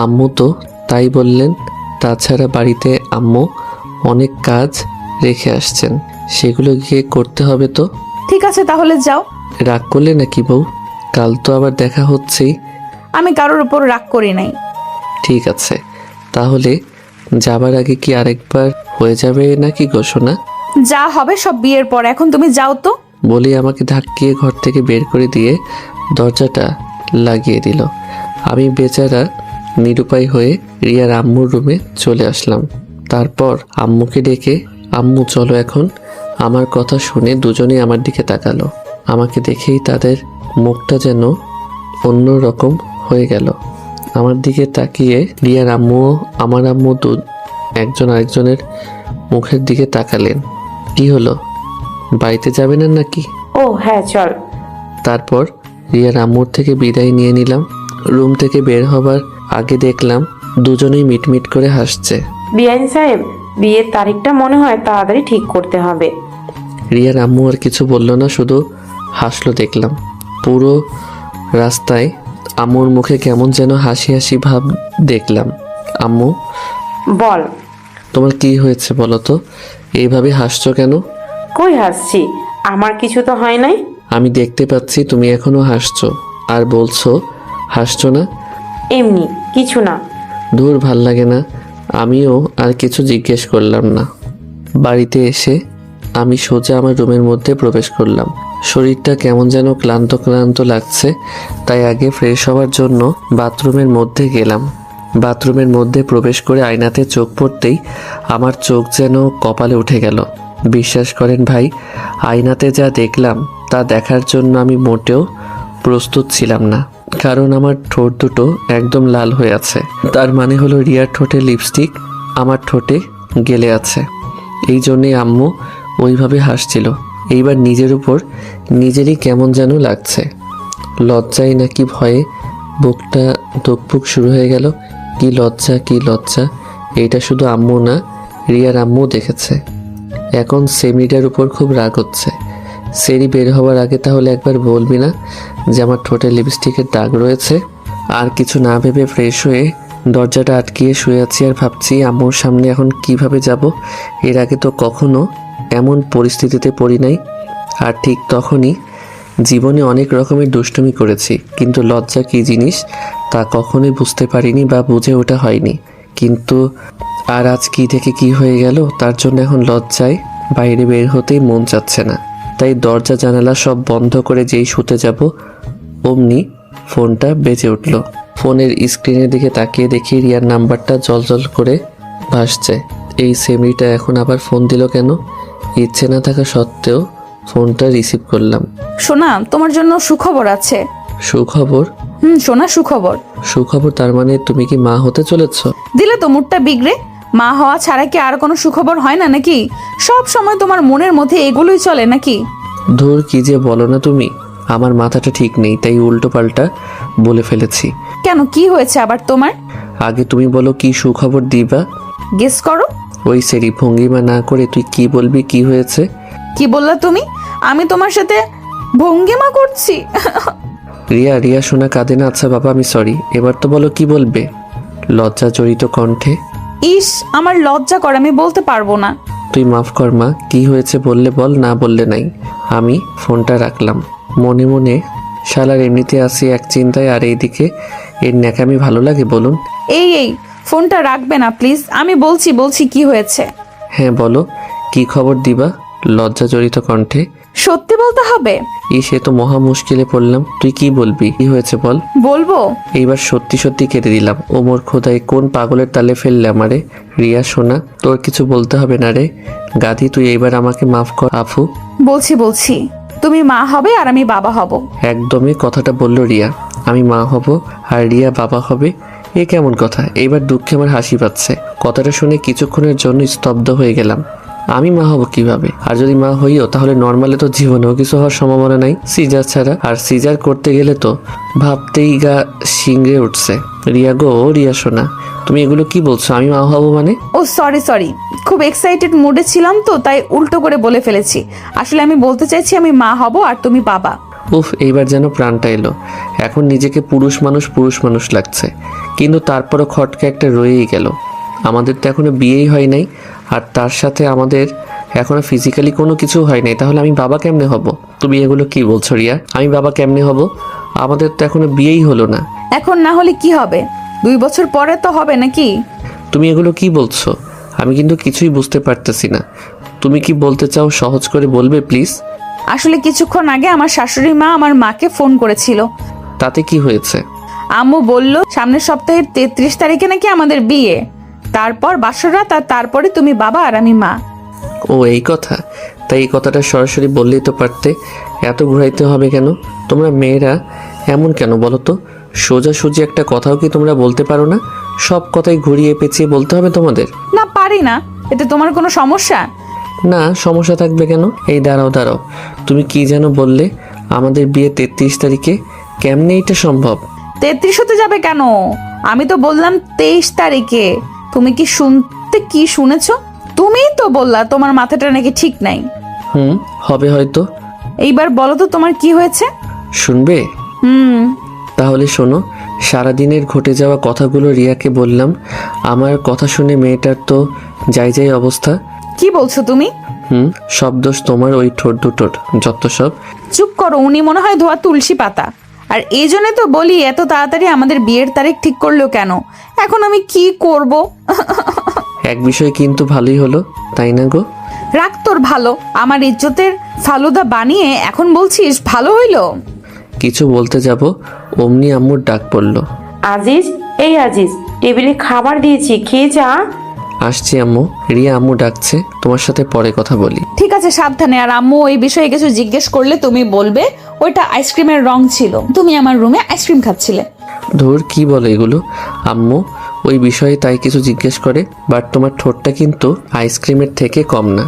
আম্মু তো তাই বললেন। তাছাড়া বাড়িতে আম্মু অনেক কাজ রেখে আসছেন, সেগুলো গিয়ে করতে হবে তো। ঠিক আছে, তাহলে যাও। রাগ করলে নাকি বউ? কাল তো আবার দেখা হচ্ছেই। আমি কারোর উপর রাগ করি নাই। ঠিক আছে, তাহলে যাবার আগে কি আরেকবার হয়ে যাবে নাকি গো সোনা? যা হবে সব বিয়ের পর, এখন তুমি যাও তো। বলে আমাকে ধাক্কিয়ে ঘর থেকে বের করে দিয়ে দরজাটা লাগিয়ে দিল। আমি বেচারা নিরুপায় হয়ে রিয়ার আম্মুর রুমে চলে আসলাম। তারপর আম্মুকে ডেকে, আম্মু চলো এখন। আমার কথা শুনে দুজনেই আমার দিকে তাকালো। আমাকে দেখেই তাদের মুখটা যেন অন্য রকম হয়ে গেল। আমার দিকে তাকিয়ে রিয়ার আম্মুও আমার আম্মু একজন আরেকজনের মুখের দিকে তাকালেন। কি হলো, বাড়িতে যাবে না নাকি? ও হ্যাঁ, চল। তারপর রিয়ার আম্মুর থেকে বিদায় নিয়ে নিলাম। রুম থেকে বের হবার আগে দেখলাম দুজনেই মিটমিট করে হাসছে। বিআইন সাহেব, বিয়ের তারিখটা মনে হয় তাড়াতাড়ি ঠিক করতে হবে। রিয়ার আম্মু আর কিছু বলল না, শুধু হাসলো দেখলাম। পুরো রাস্তায় আম্মুর মুখে কেমন যেন হাসি হাসি ভাব দেখলাম। আম্মু, বল। তোমার কি হয়েছে বলো তো? এইভাবে হাসছো কেন? কই হাসছি? আমার কিছু তো হয় নাই। আমি দেখতে পাচ্ছি তুমি এখনো হাসছো, আর বলছো হাসছো না। এমনি কিছু না। দূর, ভাল লাগে না। আমিও আর কিছু জিজ্ঞেস করলাম না। বাড়িতে এসে আমি সোজা আমার রুমের মধ্যে প্রবেশ করলাম। শরীরটা কেমন যেন ক্লান্ত ক্লান্ত লাগছে, তাই আগে ফ্রেশ হওয়ার জন্য বাথরুমের মধ্যে গেলাম। বাথরুমের মধ্যে প্রবেশ করে আয়নাতে চোখ পড়তেই আমার চোখ যেন কপালে উঠে গেল। বিশ্বাস করেন ভাই, আয়নাতে যা দেখলাম তা দেখার জন্য আমি মোটেও প্রস্তুত ছিলাম না, কারণ আমার ঠোঁট দুটো একদম লাল হয়ে আছে। তার মানে হলো রিয়ার ঠোঁটে লিপস্টিক আমার ঠোঁটে গেলে আছে। এই জন্যেই আম্মু ওইভাবে হাসছিল। এইবার নিজের উপর নিজেরই কেমন যেন লাগছে, লজ্জায় নাকি ভয়ে বুকটা ধুকপুক শুরু হয়ে গেল। কি লজ্জা, কি লজ্জা! এইটা শুধু আম্মু না, রিয়ার আম্মু দেখেছে। এখন সেমিটার উপর খুব রাগ হচ্ছে। সেরি বের হওয়ার আগে তাহলে একবার বলবি না যে আমার ঠোঁটে লিপস্টিকের দাগ রয়েছে? আর কিছু না ভেবে ফ্রেশ হয়ে দরজাটা আটকিয়ে শুয়ে আছি আর ভাবছি আম্মুর সামনে এখন কিভাবে যাব। এর আগে তো কখনো এমন পরিস্থিতিতে পড়ি নাই। আর ঠিক তখনই জীবনে অনেক রকমের দুষ্টুমি করেছি, কিন্তু লজ্জা কী জিনিস তা কখনোই বুঝতে পারিনি বা বুঝে ওঠা হয়নি। কিন্তু আর আজ কী থেকে কি হয়ে গেল, তার জন্য এখন লজ্জায় বাইরে বের হতেই মন চাচ্ছে না। তাই দরজা জানালা সব বন্ধ করে যেই শুতে যাব অমনি ফোনটা বেজে উঠল। ফোনের স্ক্রিনের দিকে তাকিয়ে দেখি রিয়ার নাম্বারটা জলজল করে ভাসছে। এই সেমরিটা এখন আবার ফোন দিল কেন? ইচ্ছে না থাকা সত্ত্বেও ফোনটা রিসিভ করলাম। সোনা, তোমার জন্য সুখবর আছে। সুখবর? সোনা, সুখবর। সুখবর? তার মানে তুমি কি মা হতে চলেছ? দিলে তো মুডটা বিগড়ে। মা হওয়া ছাড়া কি আর কোনো সুখবর হয় না নাকি? সব সময় তোমার মনের মধ্যে এগুলোই চলে নাকি? ধুর, কি যে বলো না তুমি। আমার মাথাটা ঠিক নেই, তাই উল্টো পাল্টা বলে ফেলেছি। কেন, কি হয়েছে আবার তোমার? আগে তুমি বলো কি সুখবর দিবা। গেস করো। ওই সেরি ভঙ্গিমা না করে তুই কি বলবি, কি হয়েছে? কি বললা তুমি? আমি তোমার সাথে ভঙ্গিমা করছি? রিয়া, রিয়া শোনা কাঁদে না। আচ্ছা বাবা, আমি সরি। এবার তো বলো কি বলবে। লজ্জা জড়িত কণ্ঠে। ইস, আমার লজ্জা করে, আমি বলতে পারবো না। তুই মাফ কর মা, কি হয়েছে বললে বল, না বললে নাই। আমি ফোনটা রাখলাম। মনে মনে শালার এমনিতে আসি এক চিন্তায়, আর এইদিকে এর ন্যাকামি ভালো লাগে বলুন। এই ফোনটা রাখবে না প্লিজ, আমি বলছি কি হয়েছে। হ্যাঁ বলো, কি খবর দিবা? লজ্জা জড়িত কণ্ঠে। সত্যি বলতে হবে? সে তো মহা মুশকিলে পড়লাম। তুই কি বলবি, কি হয়েছে বল। বলবো? এইবার সত্যি সত্যি কেঁদে দিলাম। ও মোর খোদাই, কোন পাগলের তালে ফেললে আমারে। রিয়া শোনা, তোর কিছু বলতে হবে না রে। গাধি, তুই এইবার আমাকে মাফ কর। আফু, বলছি তুমি মা হবে আর আমি বাবা হব। একদমই কথাটা বলল রিয়া। আমি মা হব আর রিয়া বাবা হবে? এ কেমন কথা? এইবার দুঃখে আমার হাসি পাচ্ছে। কথাটা শুনে কিছুক্ষণের জন্য স্তব্ধ হয়ে গেলাম। আমি মা হব কিভাবে? আর যদি মা হইও তাহলে নর্মালে তো জীবনেও কিছু হওয়ার সম্ভাবনা নাই, সিজার ছাড়া। আর সিজার করতে গেলে তো ভাবতেই গা শিংড়ে উঠছে। রিয়া গো, রিয়া শোনা, তুমি এগুলো কি বলছো? আমি মা হব মানে? ও সরি, খুব এক্সাইটেড মুডে ছিলাম তো, তাই উল্টো করে বলে ফেলেছি। আসলে আমি বলতে চাইছি আমি মা হব আর তুমি বাবা। উফ, এইবার যেন প্রাণটা এলো। এখন নিজেকে পুরুষ মানুষ লাগছে, কিন্তু তারপরও খটকা একটা রয়েই গেল। আমাদের তো এখনো বিয়েই হয় নাই, আর তার সাথে আমাদের এখনো ফিজিক্যালি কোনো কিছু হয় নাই। তাহলে আমি বাবা কেমনে হব? তুমি এগুলো কি বলছো রিয়া? আমি বাবা কেমনে হব? আমাদের তো এখনো বিয়েই হলো না। এখন না হলে কি হবে? 2 বছর পরে তো হবে নাকি? তুমি এগুলো কি বলছো? আমি কিন্তু কিছুই বুঝতে পারতেছি না। তুমি কি বলতে চাও সহজ করে বলবে প্লিজ? আসলে কিছুক্ষণ আগে আমার শাশুড়ি মা আমার মাকে ফোন করেছিল। তাতে কি হয়েছে? আম্মু বলল সামনের সপ্তাহের 33 তারিখে নাকি আমাদের বিয়ে, তারপর বাসরাত, আর তারপরে তুমি বাবা আর আমি মা। ও এই কথা? তাই এই কথাটা সরাসরি বললেই তো পারতে। এত ঘুরাইতে হবে কেন? তোমরা মেয়েরা এমন কেন বলো তো? সোজাসুজি একটা কথাও কি তোমরা বলতে পারো না? সব কথাই ঘুরিয়ে পেঁচিয়ে বলতে হবে তোমাদের? না, পারি না। এতে তোমার কোনো সমস্যা? না, সমস্যা থাকবে কেন? এই দাঁড়াও, তুমি কি যেন বললে আমাদের বিয়ে 33 তারিখে? কেমনে এটা সম্ভব? 33 হতে যাবে কেন? আমি তো বললাম 23 তারিখে। তুমি কি শুনেছ? তুমিই তো বললা তোমার মাথাটা নাকি ঠিক নাই। হবে হয়তো। এইবার বলো তো তোমার কি হয়েছে? শুনবে? তাহলে শোনো। সারাদিনের ঘটে যাওয়া কথাগুলো রিয়াকে বললাম। আমার কথা শুনে মেয়েটার তো যাই অবস্থা। কি বলছো তুমি? সব দোষ তোমার, ওই ঠোঁট দুটোর, যত সব। চুপ করো, উনি মনে হয় ধোয়া তুলসী পাতা। আর এই জন্য তো বলি এত তাড়াতাড়ি আমাদের বিয়ের তারিখ ঠিক করলো কেন? এখন আমি কি করব? এক বিষয় কিন্তু ভালোই হলো, তাই না গো? রাখ তোর ভালো। আমার ইজ্জতের ফালুদা বানিয়ে এখন বলছিস ভালো হইলো? কিছু বলতে যাব অমনি আম্মুর ডাক পড়ল। আজিজ, এই আজিজ, টেবিলে খাবার দিয়েছি, খেয়ে যা। আসছি আম্মু। রিয়া আম্মু ডাকছে, তোমার সাথে পরে কথা বলি। ঠিক আছে, সাবধানে। আর আম্মু ওই বিষয়ে কিছু জিজ্ঞেস করলে তুমি বলবে ওইটা আইসক্রিমের রং ছিল, তুমি আমার রুমে আইসক্রিম খাচ্ছিলে। ধুর, কি বলে এগুলো? আম্মু ওই বিষয়ে তাই কিছু জিজ্ঞেস করে, বাট তোমার ঠোঁটটা কিন্তু আইসক্রিমের থেকে কম না।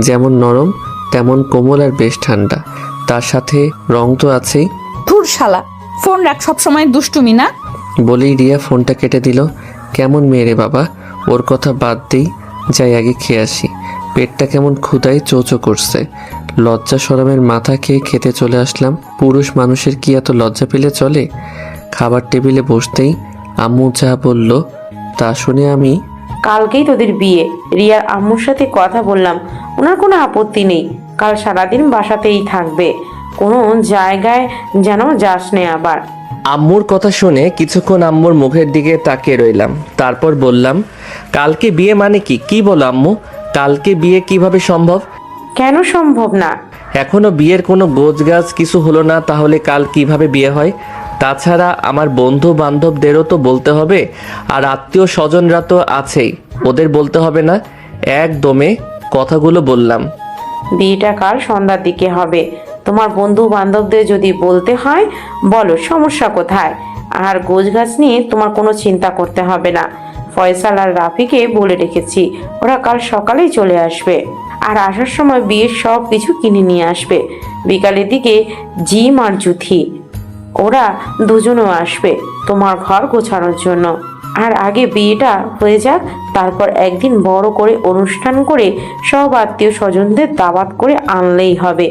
যেমন নরম তেমন কোমল আর বেশ ঠান্ডা, তার সাথে রং তো আছেই। ধুর শালা, ফোন রাখ, সবসময় দুষ্টুমি না। বলেই রিয়া ফোনটা কেটে দিল। কেমন মেয়ে রে বাবা, ওর কথা বাদ দিই, যাই আগে খেয়ে আসি। পেটটা কেমন ক্ষুধায় চোচো করছে। লজ্জা শরমের মাথা খেয়ে খেতে চলে আসলাম। পুরুষ মানুষের কি এত লজ্জা পেলে চলে? খাবার টেবিলে বসতেই আম্মু যা বলল তা শুনে আমি কালকেই তোদের বিয়ে। রিয়ার আম্মুর সাথে কথা বললাম, ওনার কোনো আপত্তি নেই। কাল সারাদিন বাসাতেই থাকবে, কোনো জায়গায় যেন যাস নে আবার। আম্মুর কথা শুনে কিছুক্ষণ আম্মুর মুখের দিকে তাকিয়ে রইলাম। তারপর বললাম, কালকে বিয়ে মানে কি? কি বলো আম্মু, কালকে বিয়ে কিভাবে সম্ভব? কেন সম্ভব না? এখনো বিয়ের কোনো গোছগাছ কিছু হলো না, তাহলে কাল কিভাবে বিয়ে হয়? তাছাড়া আমার বন্ধু বান্ধবদেরও তো বলতে হবে, আর আত্মীয় স্বজনরা তো আছেই, ওদের বলতে হবে না? একদমে কথাগুলো বললাম। বিয়েটা কাল সন্ধ্যার দিকে হবে। তোমার বন্ধু বান্ধবদের যদি বলতে হয় বলো, সমস্যা কোথায়? আর গোছগাছ নিয়ে তোমার কোনো চিন্তা করতে হবে না। ফয়সাল আর রাফিকে বলে রেখেছি, ওরা কাল সকালেই চলে আসবে। আর আসার সময় বিয়ের সব কিছু কিনে নিয়ে আসবে। বিকালের দিকে জিম আর জুথি, ওরা দুজনও আসবে তোমার ঘর গোছানোর জন্য। আর আগে বিয়েটা হয়ে যাক, তারপর একদিন বড় করে অনুষ্ঠান করে সব আত্মীয় স্বজনদের দাওয়াত করে আনলেই হবে।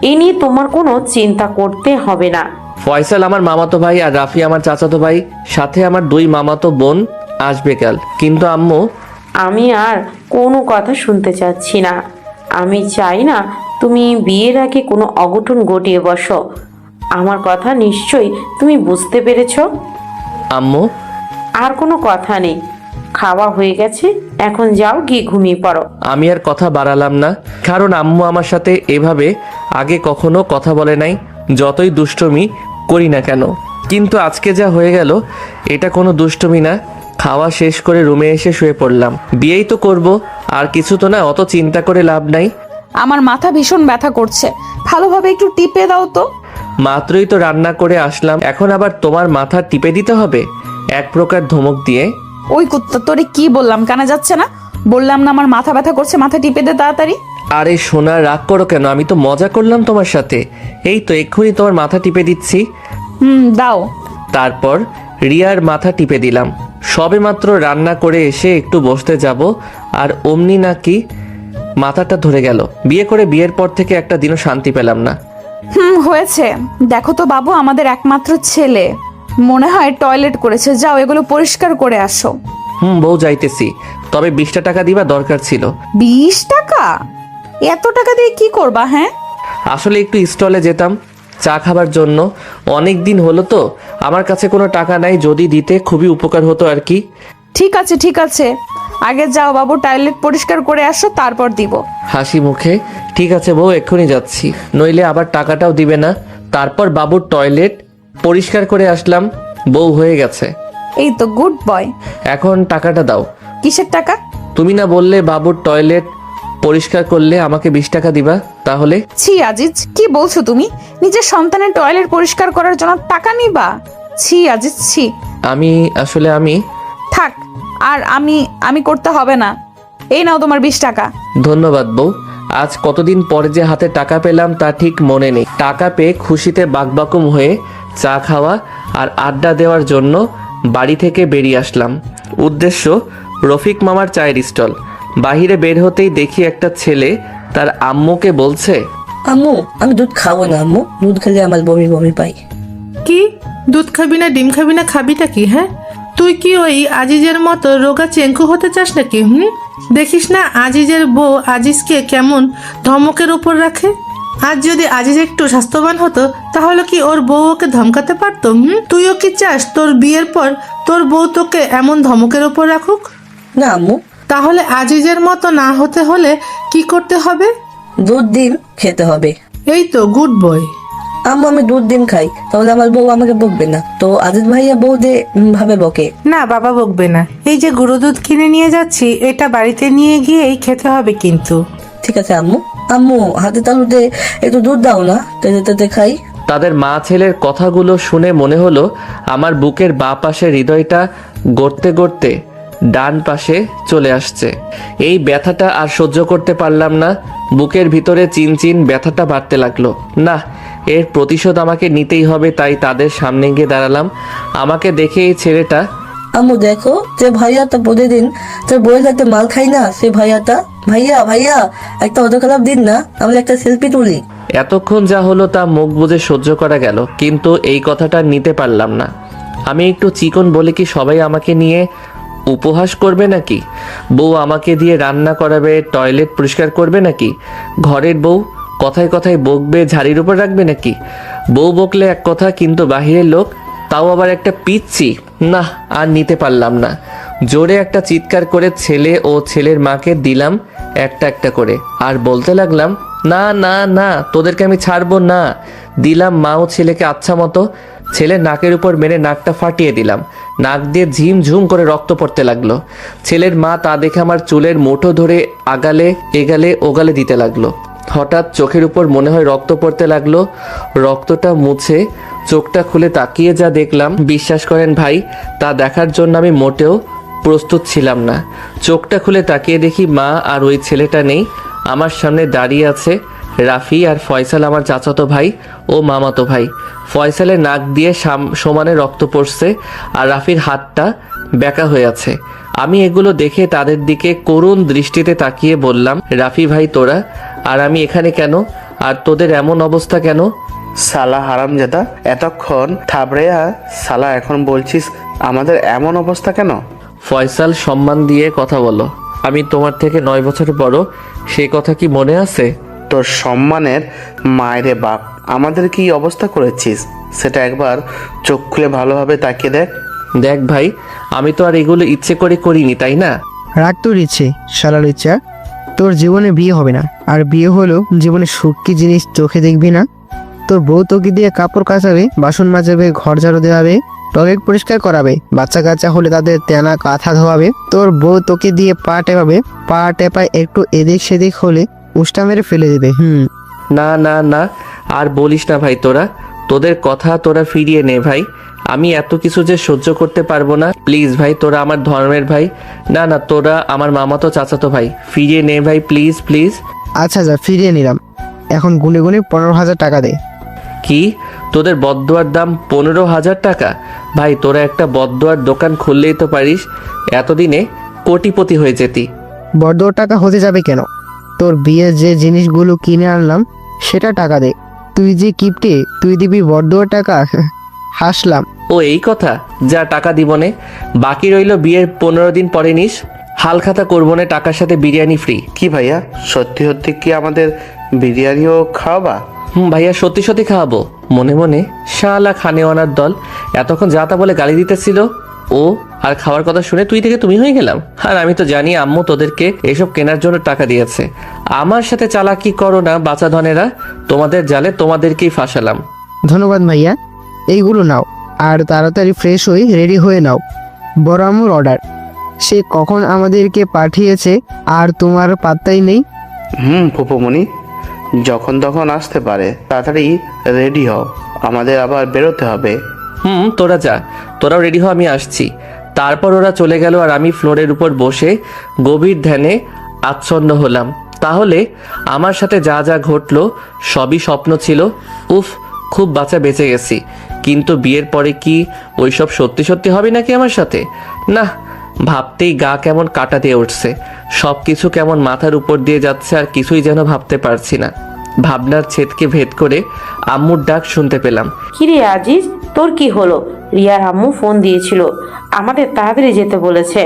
এ নিয়ে তোমার কোনো চিন্তা করতে হবে না। ফয়সাল আমার মামাতো ভাই আর রাফি আমার চাচাতো ভাই, সাথে আমার 2 মামাতো বোন আসবে কাল। কিন্তু আম্মু, আমি আর কোনো কথা শুনতে চাচ্ছি না। আমি চাই না তুমি বিয়ের আগে কোনো অঘটন ঘটিয়ে বসো। আমার কথা নিশ্চয়ই তুমি বুঝতে পেরেছো। আম্মু আর কোনো কথা নেই, খাওয়া হয়ে গেছে, এখন যাও গিয়ে ঘুমিয়ে পড়ো। আমি আর কথা বাড়ালাম না, কারণ আম্মু আমার সাথে এভাবে আগে কখনো কথা বলে নাই, যতই দুষ্টুমি করি না কেন। কিন্তু আজকে যা হয়ে গেল, এটা কোনো দুষ্টুমি না। খাওয়া শেষ করে রুমে এসে শুয়ে পড়লাম। বিয়েই তো করব, আর কিছু তো না, অত চিন্তা করে লাভ নাই। আমার মাথা ভীষণ ব্যথা করছে, ভালোভাবে একটু টিপে দাও তো। মাত্রই তো রান্না করে আসলাম, এখন আবার তোমার মাথা টিপে দিতে হবে? এক প্রকার ধমক দিয়ে। ওই কুত্তা, তোরে কি বললাম, কানা যাচ্ছে না? বললাম না আমার মাথা ব্যথা করছে, মাথা টিপে দে তাড়াতাড়ি। আরে সোনা, রাগ করো কেন? আমি তো মজা করলাম তোমার সাথে। এই তো এক্ষুনি তোমার মাথা টিপে দিচ্ছি। দাও। তারপর রিয়ার মাথা টিপে দিলাম। সবে মাত্র রান্না করে এসে একটু বসতে যাব, আর অমনি নাকি মাথাটা ধরে গেল। বিয়ে করে বিয়ের পর থেকে একটা দিনও শান্তি পেলাম না। হয়েছে। দেখো তো বাবু, আমাদের একমাত্র ছেলে মনে হয় টয়লেট করেছে, যাও এগুলো পরিষ্কার করে আসো। বউ, যাইতেছি, তবে 20টা টাকা দিবা দরকার ছিল। 20 টাকা? এত টাকা দিয়ে কি করবা? হ্যাঁ, আসলে একটু স্টলে যেতাম চা খাবার জন্য, অনেক দিন হলো তো, আমার কাছে কোনো টাকা নাই, যদি দিতে খুবই উপকার হতো আর কি। ঠিক আছে ঠিক আছে, আগে যাও বাবু, টয়লেট পরিষ্কার করে আসো, তারপর দিব। হাসি মুখে, ঠিক আছে বউ, এক্ষুনি যাচ্ছি, নইলে আবার টাকাটাও দিবে না। তারপর বাবুর টয়লেট পরিষ্কার করে আসলাম, বউ হয়ে গেছে। এই তো গুড বয়। এখন টাকাটা দাও। কিসের টাকা? তুমি না বললে বাবুর টয়লেট পরিষ্কার করলে আমাকে 20 টাকা দিবা? তাহলে ছি আজিজ, কি বলছো তুমি? নিজের সন্তানের টয়লেট পরিষ্কার করার জন্য টাকা নিবা? ছি আজিজ, ছি। আমি থাক, আর আমি করতে হবে না। এই নাও তোমার 20 টাকা। ধন্যবাদ বউ। আজ কতদিন পরে যে হাতে টাকা পেলাম তা ঠিক মনে নেই। টাকা পেয়ে খুশিতে বাকবাকুম হয়ে চা খাওয়া আর আড্ডা দেওয়ার জন্য বাড়ি থেকে বেরিয়ে আসলাম। উদ্দেশ্য রফিক মামার চায়ের স্টল। বাহিরে বের হতেই দেখি একটা ছেলে তার আম্মুকে বলছে, আম্মু, আমি দুধ খাবো না আম্মু, দুধ খেলে আমার বমি বমি পাই। কি দুধ খাবি না, ডিম খাবি না, খাবিটা কি? হ্যাঁ, তুই কি ওই আজিজের মতো রোগা চেঙ্কু হতে চাস নাকি? দেখিস না আজিজের বউ আজিজকে কেমন ধমকের উপর রাখে। আজ যদি আজিজ একটু স্বাস্থ্যবান হতো, তাহলে কি ওর বউ ওকে ধমকাতে পারতো? তুইও কি চাস তোর বিয়ের পর তোর বউ তোকে এমন ধমকের উপর রাখুক? না আম্মু, তাহলে আজিজের মতো না হতে হলে কি করতে হবে? দুধ ডিম খেতে হবে। এই তো গুড বয়। আম্মু আমি দুধ ডিম খাই, তাহলে আমার বউ আমাকে বকবে না তো? আজিজ ভাইয়া বউ যে ভাবে বকে। না বাবা বকবে না। এই যে গুঁড়ো দুধ কিনে নিয়ে যাচ্ছি, এটা বাড়িতে নিয়ে গিয়েই খেতে হবে কিন্তু। ঠিক আছে আম্মু। আম্মু হাতে তালুতে একটু দুধ দাও না, তেতে তেতে খাই। তাদের মা ছেলের কথাগুলো শুনে মনে হলো আমার বুকের বাঁ পাশে হৃদয়টা গড়তে গড়তে ডান পাশে চলে আসছে। এই ব্যথাটা আর সহ্য করতে পারলাম না। বুকের ভিতরে চিনচিন ব্যথাটা বাড়তে লাগলো। না, এর প্রতিশোধ আমাকে নিতেই হবে। তাই তাদের সামনে গিয়ে দাঁড়ালাম। আমাকে দেখে এই ছেলেটা, আম্মু দেখো, যে ভাইয়াটা প্রতিদিন তোর বইয়ের সাথে মাল খাই না, সে ভাইয়াটা। ভাইয়া ভাইয়া একটা অটোগ্রাফ দিন না, আমি একটা সেলফি তুলি। এতক্ষণ যা হলো তা মুখ বুজে সহ্য করা গেল, কিন্তু এই কথাটা নিতে পারলাম না। আমি একটু চিকন বলে কি সবাই আমাকে নিয়ে উপহাস করবে নাকি? বউ আমাকে দিয়ে রান্না করাবে, টয়লেট পরিষ্কার করবে নাকি? ঘরের বউ কথায় কথায় বকবে, ঝাড়ির উপর রাখবে নাকি? বউ বকলে এক কথা, কিন্তু বাহিরের লোক, তাও আবার একটা পিচ্ছি। না, আর নিতে পারলাম না। জোরে একটা চিৎকার করে ছেলে ও ছেলের মাকে দিলাম একটা একটা করে, আর বলতে লাগলাম, না না না, তোদেরকে আমি ছাড়বো না। দিলাম মা ও ছেলেকে আচ্ছা মতো। ছেলের নাকের উপর মেরে নাকটা ফাটিয়ে দিলাম। নাক দিয়ে ঝিমঝুম করে রক্ত পড়তে লাগলো। ছেলের মা তা দেখে আমার চুলের মুঠো ধরে আগালে এগালে ওগালে দিতে লাগলো। হঠাৎ চোখের উপর মনে হয় রক্ত পড়তে লাগলো। রক্তটা মুছে চোখটা খুলে তাকিয়ে যা দেখলাম, বিশ্বাস করেন ভাই, তা দেখার জন্য আমি মোটেও প্রস্তুত ছিলাম না। চোখটা খুলে তাকিয়ে দেখি মা আর ওই ছেলেটা নেই। আমার সামনে দাঁড়িয়ে আছে রাফি আর ফয়সাল, আমার চাচাতো ভাই ও মামাতো ভাই। ফয়সালের নাক দিয়ে সমানে রক্ত পড়ছে আর রাফির হাতটা বেঁকা হয়ে আছে। আমি এগুলো দেখে তাদের দিকে করুণ দৃষ্টিতে তাকিয়ে বললাম, রাফি ভাই তোরা, আর আমি এখানে কেন? আর তোদের এমন অবস্থা কেন? সালা হারামজাদা, এতক্ষণ থাবড়েয়া সালা, এখন বলছিস আমাদের এমন অবস্থা কেন? ফয়সাল সম্মান দিয়ে কথা বলো। আমি তোমার থেকে 9 বছর বড়, সেই কথা কি মনে আছে? তোর সম্মানের মায়েরে বাপ, আমাদের কি অবস্থা করেছিস সেটা একবার চোখ খুলে ভালোভাবে তাকিয়ে দেখ। দেখ ভাই, আমি তো আর এগুলো ইচ্ছে করে করিনি, তাই না? রাগ তোর ইচ্ছে, শালার ইচ্ছা। তোর জীবনে বিয়ে হবে না, আর বিয়ে হলেও জীবনে সুখ কি জিনিস চোখে দেখবি না। তোর বউ তোকে দিয়ে কাপড় কাচাবে, বাসন মাজাবে, ঘর ঝাড়ু দেওয়াবে, টয়লেট পরিষ্কার করাবে, বাচ্চা কাচ্চা হলে তাদের তেনা কাঁথা ধোয়াবে। তোর বউ তোকে দিয়ে পা টেপাবে, পা টেপায় একটু এদিক সেদিক হলে উষ্টা মেরে ফেলে দেবে। না না না, আর বলিস না ভাই, তোদের কথা তোরা ফিরিয়ে নে ভাই। আমি এত কিছু যে সহ্য করতে পারবো না। প্লিজ ভাই, তোরা আমার ধর্মের ভাই। না না, তোরা আমার মামাতো চাচাতো ভাই। ফিরিয়ে নে ভাই, প্লিজ প্লিজ। আচ্ছা যা, ফিরিয়ে নিলাম। এখন গুনে গুনে 15,000 টাকা দে। কি? তোদের বদদোয়ার দাম 15,000 টাকা? ভাই, তোরা একটা বদদোয়ার দোকান খুললেই তো পারিস, এতদিনে কোটিপতি হয়ে যেতি। বড্ড টাকা হতে যাবে কেন? তোর বিয়ের যে জিনিসগুলো কিনে আনলাম সেটা টাকা দে। তুই যে কিপটে, তুই দিবি বড্ড টাকা? হাসলাম। ও এই কথা, যা টাকা দিবনে। বাকি রইল বিয়ের 15 দিন পরে নিস। হালখাতা করবো না, টাকার সাথে বিরিয়ানি ফ্রি। কি ভাইয়া, সত্যি সত্যি কি আমাদের বিরিয়ানিও খাওয়াবা? ভাইয়া, সত্যি সত্যি খাওয়াবো। মনে মনে শালা খানেওয়ানার দল, এতক্ষণ যা তা বলে গালি দিতেছিল ও, আর খাওয়ার কথা শুনে তুই থেকে তুমি হয়ে গেলাম। আর আমি তো জানি আম্মু তোদেরকে এসব কেনার জন্য টাকা দিয়েছে। আমার সাথে চালাকি করো না বাচ্চা ধনেরা, তোমাদের জালে তোমাদেরকেই ফাঁসালাম। ধন্যবাদ ভাইয়া, এইগুলো নাও আর তাড়াতাড়ি ফ্রেশ হয়ে রেডি হয়ে নাও। বড় আম্মুর অর্ডার, সে কখন আমাদেরকে পাঠিয়েছে আর তোমার পাত্তাই নেই। ফুপুমণি যখন তখন আসতে পারে, তাড়াতাড়ি রেডি হও, আমাদের আবার বেরোতে হবে। তোরা যা, তোরাও রেডি হ, আমি আসছি। তারপর ওরা চলে গেল আর আমি ফ্লোরের উপর বসে গভীর ধ্যানে আচ্ছন্ন হলাম। তাহলে আমার সাথে যা যা ঘটলো সবই স্বপ্ন ছিল। উফ, খুব বাঁচা বেঁচে গেছি। কিন্তু বিয়ের পরে কি ওইসব সত্যি সত্যি হবে নাকি আমার সাথে? না, ভাবতেই গা কেমন কাটা দিয়ে উঠছে। সব কিছু কেমন মাথার উপর দিয়ে যাচ্ছে, আর কিছুই যেন ভাবতে পারছি না। ভাবনার ছেদকে ভেদ করে আম্মুর ডাক শুনতে পেলাম। কিরে আজিজ, তোর কি হলো? রিয়ার আম্মু ফোন দিয়েছিল, আমাদের তাড়াতাড়ি যেতে বলেছে।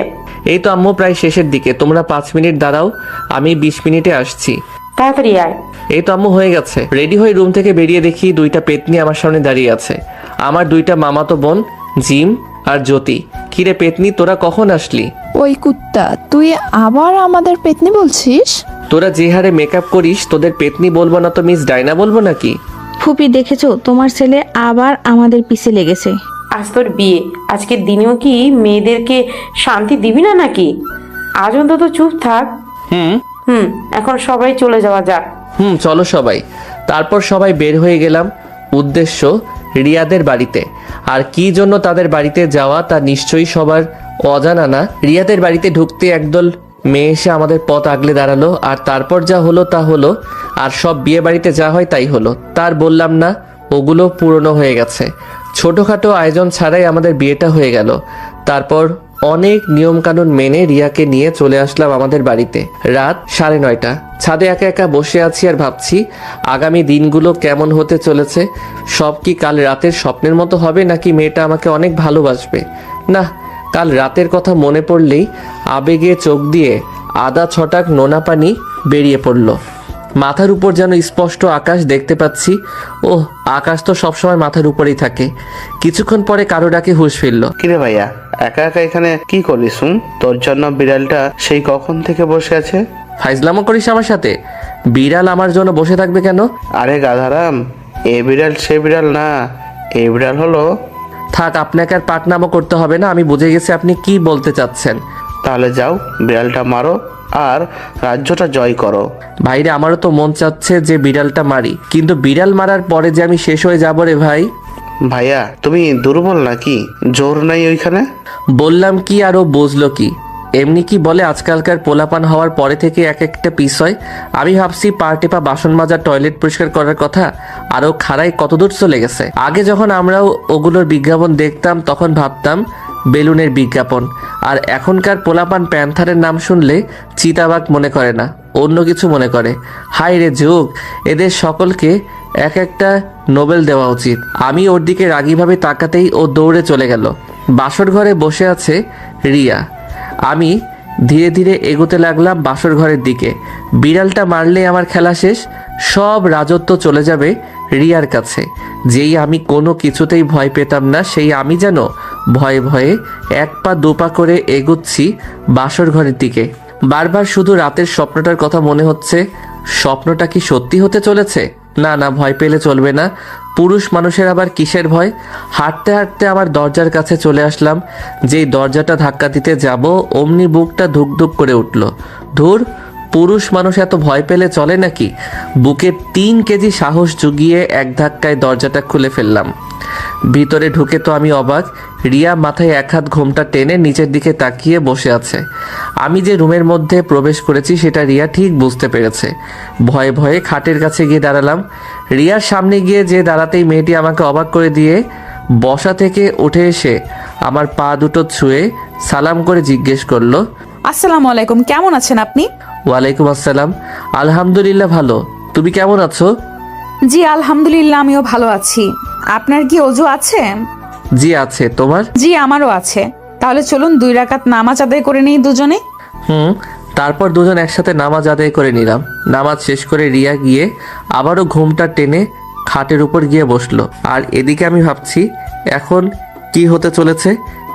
এই তো আম্মু, প্রায় শেষের দিকে। তোমরা 5 মিনিট দাঁড়াও, আমি 20 মিনিটে আসছি। তাড়াতাড়ি আয়। এই তো আম্মু, হয়ে গেছে। রেডি হয়ে রুম থেকে বেরিয়ে দেখি 2টা পেতনি আমার সামনে দাঁড়িয়ে আছে। আমার 2টা মামাতো বোন, জিম আর জ্যোতি। কিরে পেতনি, তোরা কখন আসলি? ওই কুত্তা, তুই আবার আমাদের পেতনি বলছিস? তোরা যে হারে মেকআপ করিস, তোদের পেতনি বলবো না তো মিস ডাইনা বলবো নাকি? ফুপি দেখেছো, তোমার ছেলে আবার আমাদের পিছে লেগেছে। আজ তোর বিয়ে, আজকের দিনেও কি মেয়েদেরকে শান্তি দিবি না নাকি? আজ অন্তত চুপ থাক। এখন সবাই চলে যাওয়া যাক। চলো সবাই। তারপর সবাই বের হয়ে গেলাম, উদ্দেশ্য রিয়াদের বাড়িতে। আর কি জন্য তাদের বাড়িতে যাওয়া তা নিশ্চয়ই সবার অজানা না। রিয়াদের বাড়িতে ঢুকতে একদল মেয়ে এসে আমাদের পথ আগলে দাঁড়ালো। আর তারপর যা হলো তা হলো, আর সব বিয়ে বাড়িতে যা হয় তাই হলো। তার বললাম না, ওগুলো পুরনো হয়ে গেছে। ছোটোখাটো আয়োজন ছাড়াই আমাদের বিয়েটা হয়ে গেল। তারপর অনেক নিয়মকানুন মেনে রিয়াকে নিয়ে চলে আসলাম আমাদের বাড়িতে। রাত 9:30। ছাদে একা একা বসে আছি আর ভাবছি আগামী দিনগুলো কেমন হতে চলেছে। সব কি কাল রাতের স্বপ্নের মতো হবে, নাকি মেয়েটা আমাকে অনেক ভালোবাসবে? না, কাল রাতের কথা মনে পড়লেই আবেগে চোখ দিয়ে আদা ছটাক নোনা পানি বেরিয়ে পড়ল। মাথার উপর যেন স্পষ্ট আকাশ দেখতে পাচ্ছি। ওহ, আকাশ তো সবসময় মাথার উপরেই থাকে। কিছুক্ষণ পরে কারো ডাকে হুঁশ ফিরল। কিরে ভাইয়া, একা একা এখানে কি করিস? তোর জন্য বিড়ালটা সেই কখন থেকে বসে আছে। ফাইজলামো করিস আমার সাথে? বিড়াল আমার জন্য বসে থাকবে কেন? আরে গাধারাম, এ বিড়াল সে বিড়াল না, এই বিড়াল হলো। থাক, আপনাকে আর পাকনামো করতে হবে না, আমি বুঝে গেছি আপনি কি বলতে চাচ্ছেন। তাহলে যাও, বিড়ালটা মারো আর রাজ্যটা জয় করো। ভাইরে, আমারও তো মন চাচ্ছে যে বিড়ালটা মারি, কিন্তু বিড়াল মারার পরে যে আমি শেষ হয়ে যাব রে ভাই। ভাইয়া, তুমি দুর্বল নাকি? জোর নাই ওইখানে? বললাম কি আর ও বুঝলো কি? এমনি কি বলে আজকালকার পোলাপান হওয়ার পরে থেকে এক একটা পিস হয়। আমি ভাবছি পা টেপা বাসন মাজা, টয়লেট পরিষ্কার করার কথা, আরও খাড়াই কতদূর চলে গেছে। আগে যখন আমরাও ওগুলোর বিজ্ঞাপন দেখতাম তখন ভাবতাম বেলুনের বিজ্ঞাপন, আর এখনকার পোলাপান প্যান্থারের নাম শুনলে চিতাবাঘ মনে করে না, অন্য কিছু মনে করে। হাই রে যুগ, এদের সকলকে এক একটা নোবেল দেওয়া উচিত। আমি ওর দিকে রাগীভাবে তাকাতেই ও দৌড়ে চলে গেল। বাসর ঘরে বসে আছে রিয়া। আমি ধীরে ধীরে এগোতে লাগলাম বাসর ঘরের দিকে। বিড়ালটা মারলে আমার খেলা শেষ, সব রাজত্ব চলে যাবে রিয়ার কাছে। যেই আমি কোনো কিছুতেই ভয় পেতাম না, সেই আমি যেন ভয়ে ভয়ে এক পা দু পা করে এগোচ্ছি বাসর ঘরের দিকে। বারবার শুধু রাতের স্বপ্নটার কথা মনে হচ্ছে। স্বপ্নটা কি সত্যি হতে চলেছে? না না, ভয় পেলে চলবে না। পুরুষ মানুষের আবার কিসের ভয়? হাঁটতে হাঁটতে আমার দরজার কাছে চলে আসলাম। যেই দরজাটা ধাক্কা দিতে যাব, অমনি বুকটা ধুক ধুক করে উঠল। ধুর, পুরুষ মানুষ এত ভয় পেলে চলে নাকি? বুকে 3 কেজি সাহস জুগিয়ে এক ধাক্কায় দরজাটা খুলে ফেললাম। ভিতরে ঢুকে তো আমি অবাক। রিয়া মাথায় এক হাত ঘোমটা টেনে নিচের দিকে তাকিয়ে বসে আছে। আমি যে রুমের মধ্যে প্রবেশ করেছি সেটা রিয়া ঠিক বুঝতে পেরেছে। ভয়ে ভয়ে খাটের কাছে গিয়ে দাঁড়ালাম। রিয়ার সামনে গিয়ে যে দাঁড়াতেই মেয়েটি আমাকে অবাক করে দিয়ে বসা থেকে উঠে এসে আমার পা দুটো ছুঁয়ে সালাম করে জিজ্ঞেস করলো, আসসালামু আলাইকুম, কেমন আছেন আপনি? ওয়ালাইকুম আসসালাম, আলহামদুলিল্লাহ ভালো। তুমি কেমন আছো? জি আলহামদুলিল্লাহ, আমিও ভালো আছি। আপনার কি অজু আছে? জি আছে। তোমার? জি আমারও আছে। তাহলে চলুন 2 রাকাত নামাজ আদায় করে নিই দুজনে। তারপর দুজন একসাথে নামাজ আদায় করে নিলাম। নামাজ শেষ করে রিয়া গিয়ে আবারও ঘুমটা টেনে খাটের উপর গিয়ে বসলো। আর এদিকে আমি ভাবছি এখন কি হতে চলেছে।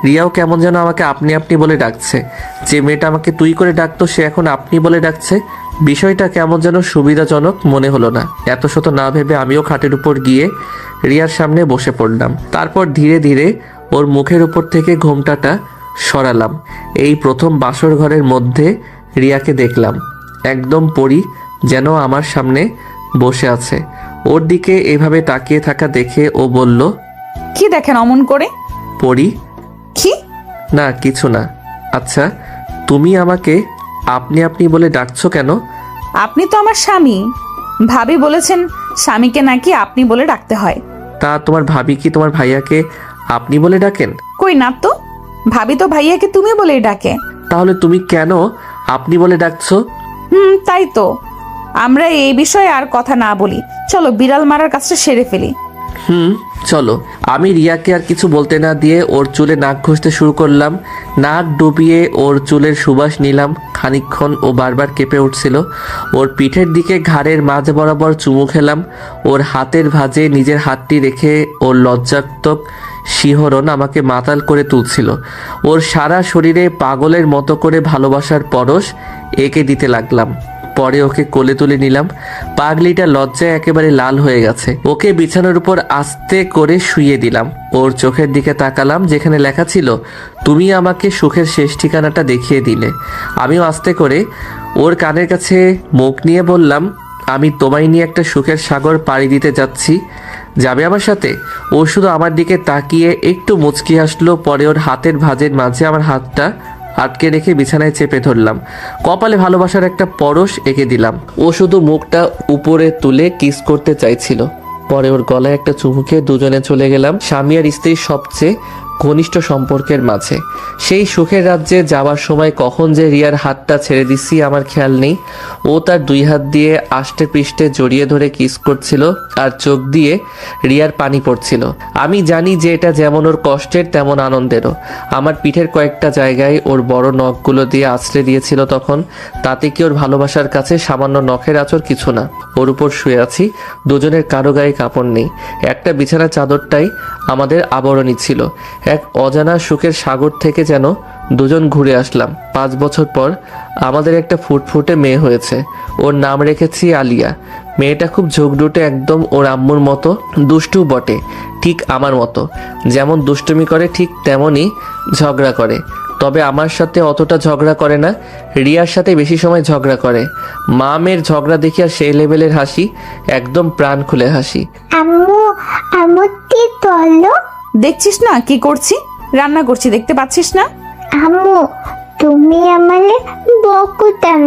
রিয়াও কেমন যেন আমাকে আপনি আপনি বলে ডাকছে। যে মেয়েটা আমাকে তুই করে ডাকতো সে এখন আপনি বলে ডাকছে। বিষয়টা কেমন যেন সুবিধাজনক মনে হলো না। এত শত না ভেবে আমিও খাটের উপর গিয়ে রিয়ার সামনে বসে পড়লাম। তারপর ধীরে ধীরে ওর মুখের উপর থেকে ঘোমটাটা সরালাম। এই প্রথম বাসর ঘরের মধ্যে রিয়াকে দেখলাম, একদম পরী, যেন আমার সামনে বসে আছে। ওর দিকে এভাবে তাকিয়ে থাকা দেখে ও বলল, কি দেখেন অমন করে? পরী? কি? না কিছু না। আচ্ছা, তুমি আমাকে আপনি আপনি বলে ডাকছো কেন? আপনি তো আমার স্বামী। ভাবি বলেছেন স্বামীকে নাকি আপনি বলে ডাকতে হয়। তা তোমার ভাবি কি তোমার ভাইয়াকে আপনি বলে ডাকেন? কই না তো, ভাবি তো ভাইয়াকে তুমি বলেই ডাকে। তাহলে তুমি কেন আপনি বলে ডাকছো? তাই তো। আমরা এই বিষয়ে আর কথা না বলি, চলো বিড়াল মারার কাজটা সেরে ফেলি। চলো। আমি রিয়াকে আর কিছু বলতে না দিয়ে ওর চুলে নাক ঘষতে শুরু করলাম। নাক ডুবিয়ে ওর চুলের সুবাস নিলাম। খানিকক্ষণ ও বারবার কেঁপে উঠছিল। ওর পিঠের দিকে ঘাড়ের মাঝ বরাবর চুমু খেলাম। ওর হাতের ভাঁজে নিজের হাতটি রেখে ওর লজ্জাত্মক শিহরণ আমাকে মাতাল করে তুলছিল। ওর সারা শরীরে পাগলের মতো করে ভালোবাসার পরশ এঁকে দিতে লাগলাম। পরে ওকে কোলে তুলে নিলাম। পাগলিটা লজ্জায় একেবারে লাল হয়ে গেছে। ওকে বিছানার উপর আস্তে করে শুইয়ে দিলাম। ওর চোখের দিকে তাকালাম, যেখানে লেখা ছিল তুমি আমাকে সুখের শেষ ঠিকানাটা দেখিয়ে দিলে। আমিও আস্তে করে ওর কানের কাছে মুখ নিয়ে বললাম, আমি তোমায় নিয়ে একটা সুখের সাগর পাড়ি দিতে যাচ্ছি, যাবে আমার সাথে? ও শুধু আমার দিকে তাকিয়ে একটু মুচকি হাসলো। পরে ওর হাতের ভাঁজের মাঝে আমার হাতটা আটকে রেখে বিছানায় চেপে ধরলাম। কপালে ভালোবাসার একটা পরশ এঁকে দিলাম। ও শুধু মুখটা উপরে তুলে কিস করতে চাইছিল। পরে ওর গলায় একটা চুমুকে দুজনে চলে গেলাম স্বামী আর স্ত্রীর সবচেয়ে ঘনিষ্ঠ সম্পর্কের মাঝে। সেই সুখের রাজ্যে যাওয়ার সময় কখন যে রিয়ার হাতটা ছেড়ে দিছি আমার খেয়াল নেই। ও তার দুই হাত দিয়ে আষ্টে পৃষ্ঠে জড়িয়ে ধরে কিস করছিল আর চোখ দিয়ে রিয়ার পানি পড়ছিল। আমি জানি যে এটা যেমন ওর কষ্টের তেমন আনন্দেরও। আমার পিঠের কয়েকটা জায়গায় ওর বড় নখগুলো দিয়ে আছড়ে দিয়েছিল তখন। তাতে কি ওর ভালোবাসার কাছে সামান্য নখের আঁচড় কিছু না। ওর উপর শুয়ে আছি, দুজনের কারো গায়ে কাপড় নেই। একটা বিছানার চাদরটাই আমাদের আবরণী ছিল। এক অজানা সুখের সাগর থেকে যেন দুজন ঘুরে আসলাম। 5 বছর পর আমাদের একটা ফুটফুটে মেয়ে হয়েছে। ওর নাম রেখেছি আলিয়া। মেয়েটা খুব ঝোঁকডুটে, একদম ওর আম্মুর মতো। দুষ্টু বটে, ঠিক আমার মতো। যেমন দুষ্টুমি করে ঠিক তেমনই ঝগড়া করে। তবে আমার সাথে অতটা ঝগড়া করে না, রিয়ার সাথে বেশি সময় ঝগড়া করে। মা মেয়ের ঝগড়া দেখিয়া সেই লেভেলের হাসি, একদম প্রাণ খুলে হাসি। আম্মু আমুতি তলো দেখছিস না কি করছি? রান্না করছি, দেখতে পাচ্ছিস না? আম্মু তুমি আমারে বকো কেন?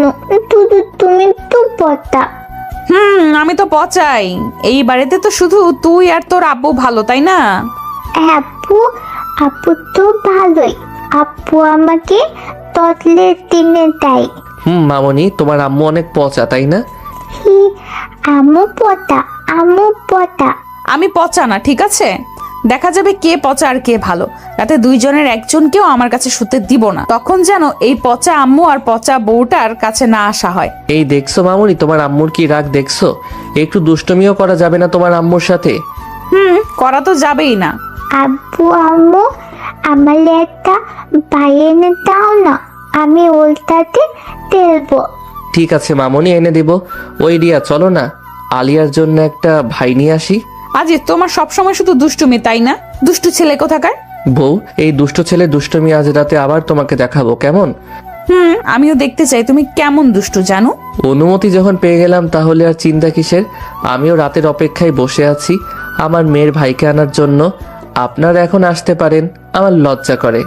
তুমি তো পতা। আমি তো পচাই। এই বাড়িতে তো শুধু তুই আর তোর আব্বু ভালো, তাই না? আপু তো ভালোই। আপু আমাকে ততলে দিনে দেয়। মামনি, তোমার আম্মু অনেক পচা, তাই না? আম্মু পতা। আমি পচা না, ঠিক আছে? দেখা যাবে কে পচা আর কে ভালো। রাতে দুইজনের একজনকেও আমার কাছে শুতে দিব না। তখন যেন এই পচা আম্মু আর পচা বউটার কাছে না আসা হয়। এই দেখছো মামনি, তোমার আম্মুর কি রাগ দেখছো? একটু দুষ্টমিও করা যাবে না তোমার আম্মুর সাথে? করা তো যাবেই না। আব্বু আম্মু আমালে একটা ভাই এনে দাও না, আমি ওলটাতে তেলবো। ঠিক আছে মামনি, এনে দিব। ওই রিয়া, চলো না আলিয়ার জন্য একটা ভাই নিয়ে আসি। আজ তোমার সবসময় শুধু দুষ্টুমি, তাই না? দুষ্টু ছেলে কোথাকার। বউ, এই দুষ্ট ছেলে দুষ্টমি আজ রাতে আবার তোমাকে দেখাবো, কেমন? আমিও দেখতে চাই তুমি কেমন দুষ্টু, জানো? অনুমতি যখন পেয়ে গেলাম তাহলে আর চিন্তা কিসের। আমিও রাতের অপেক্ষায় বসে আছি আমার মেয়ের ভাইকে আনার জন্য। আপনারা এখন আসতে পারেন, আমার লজ্জা করে।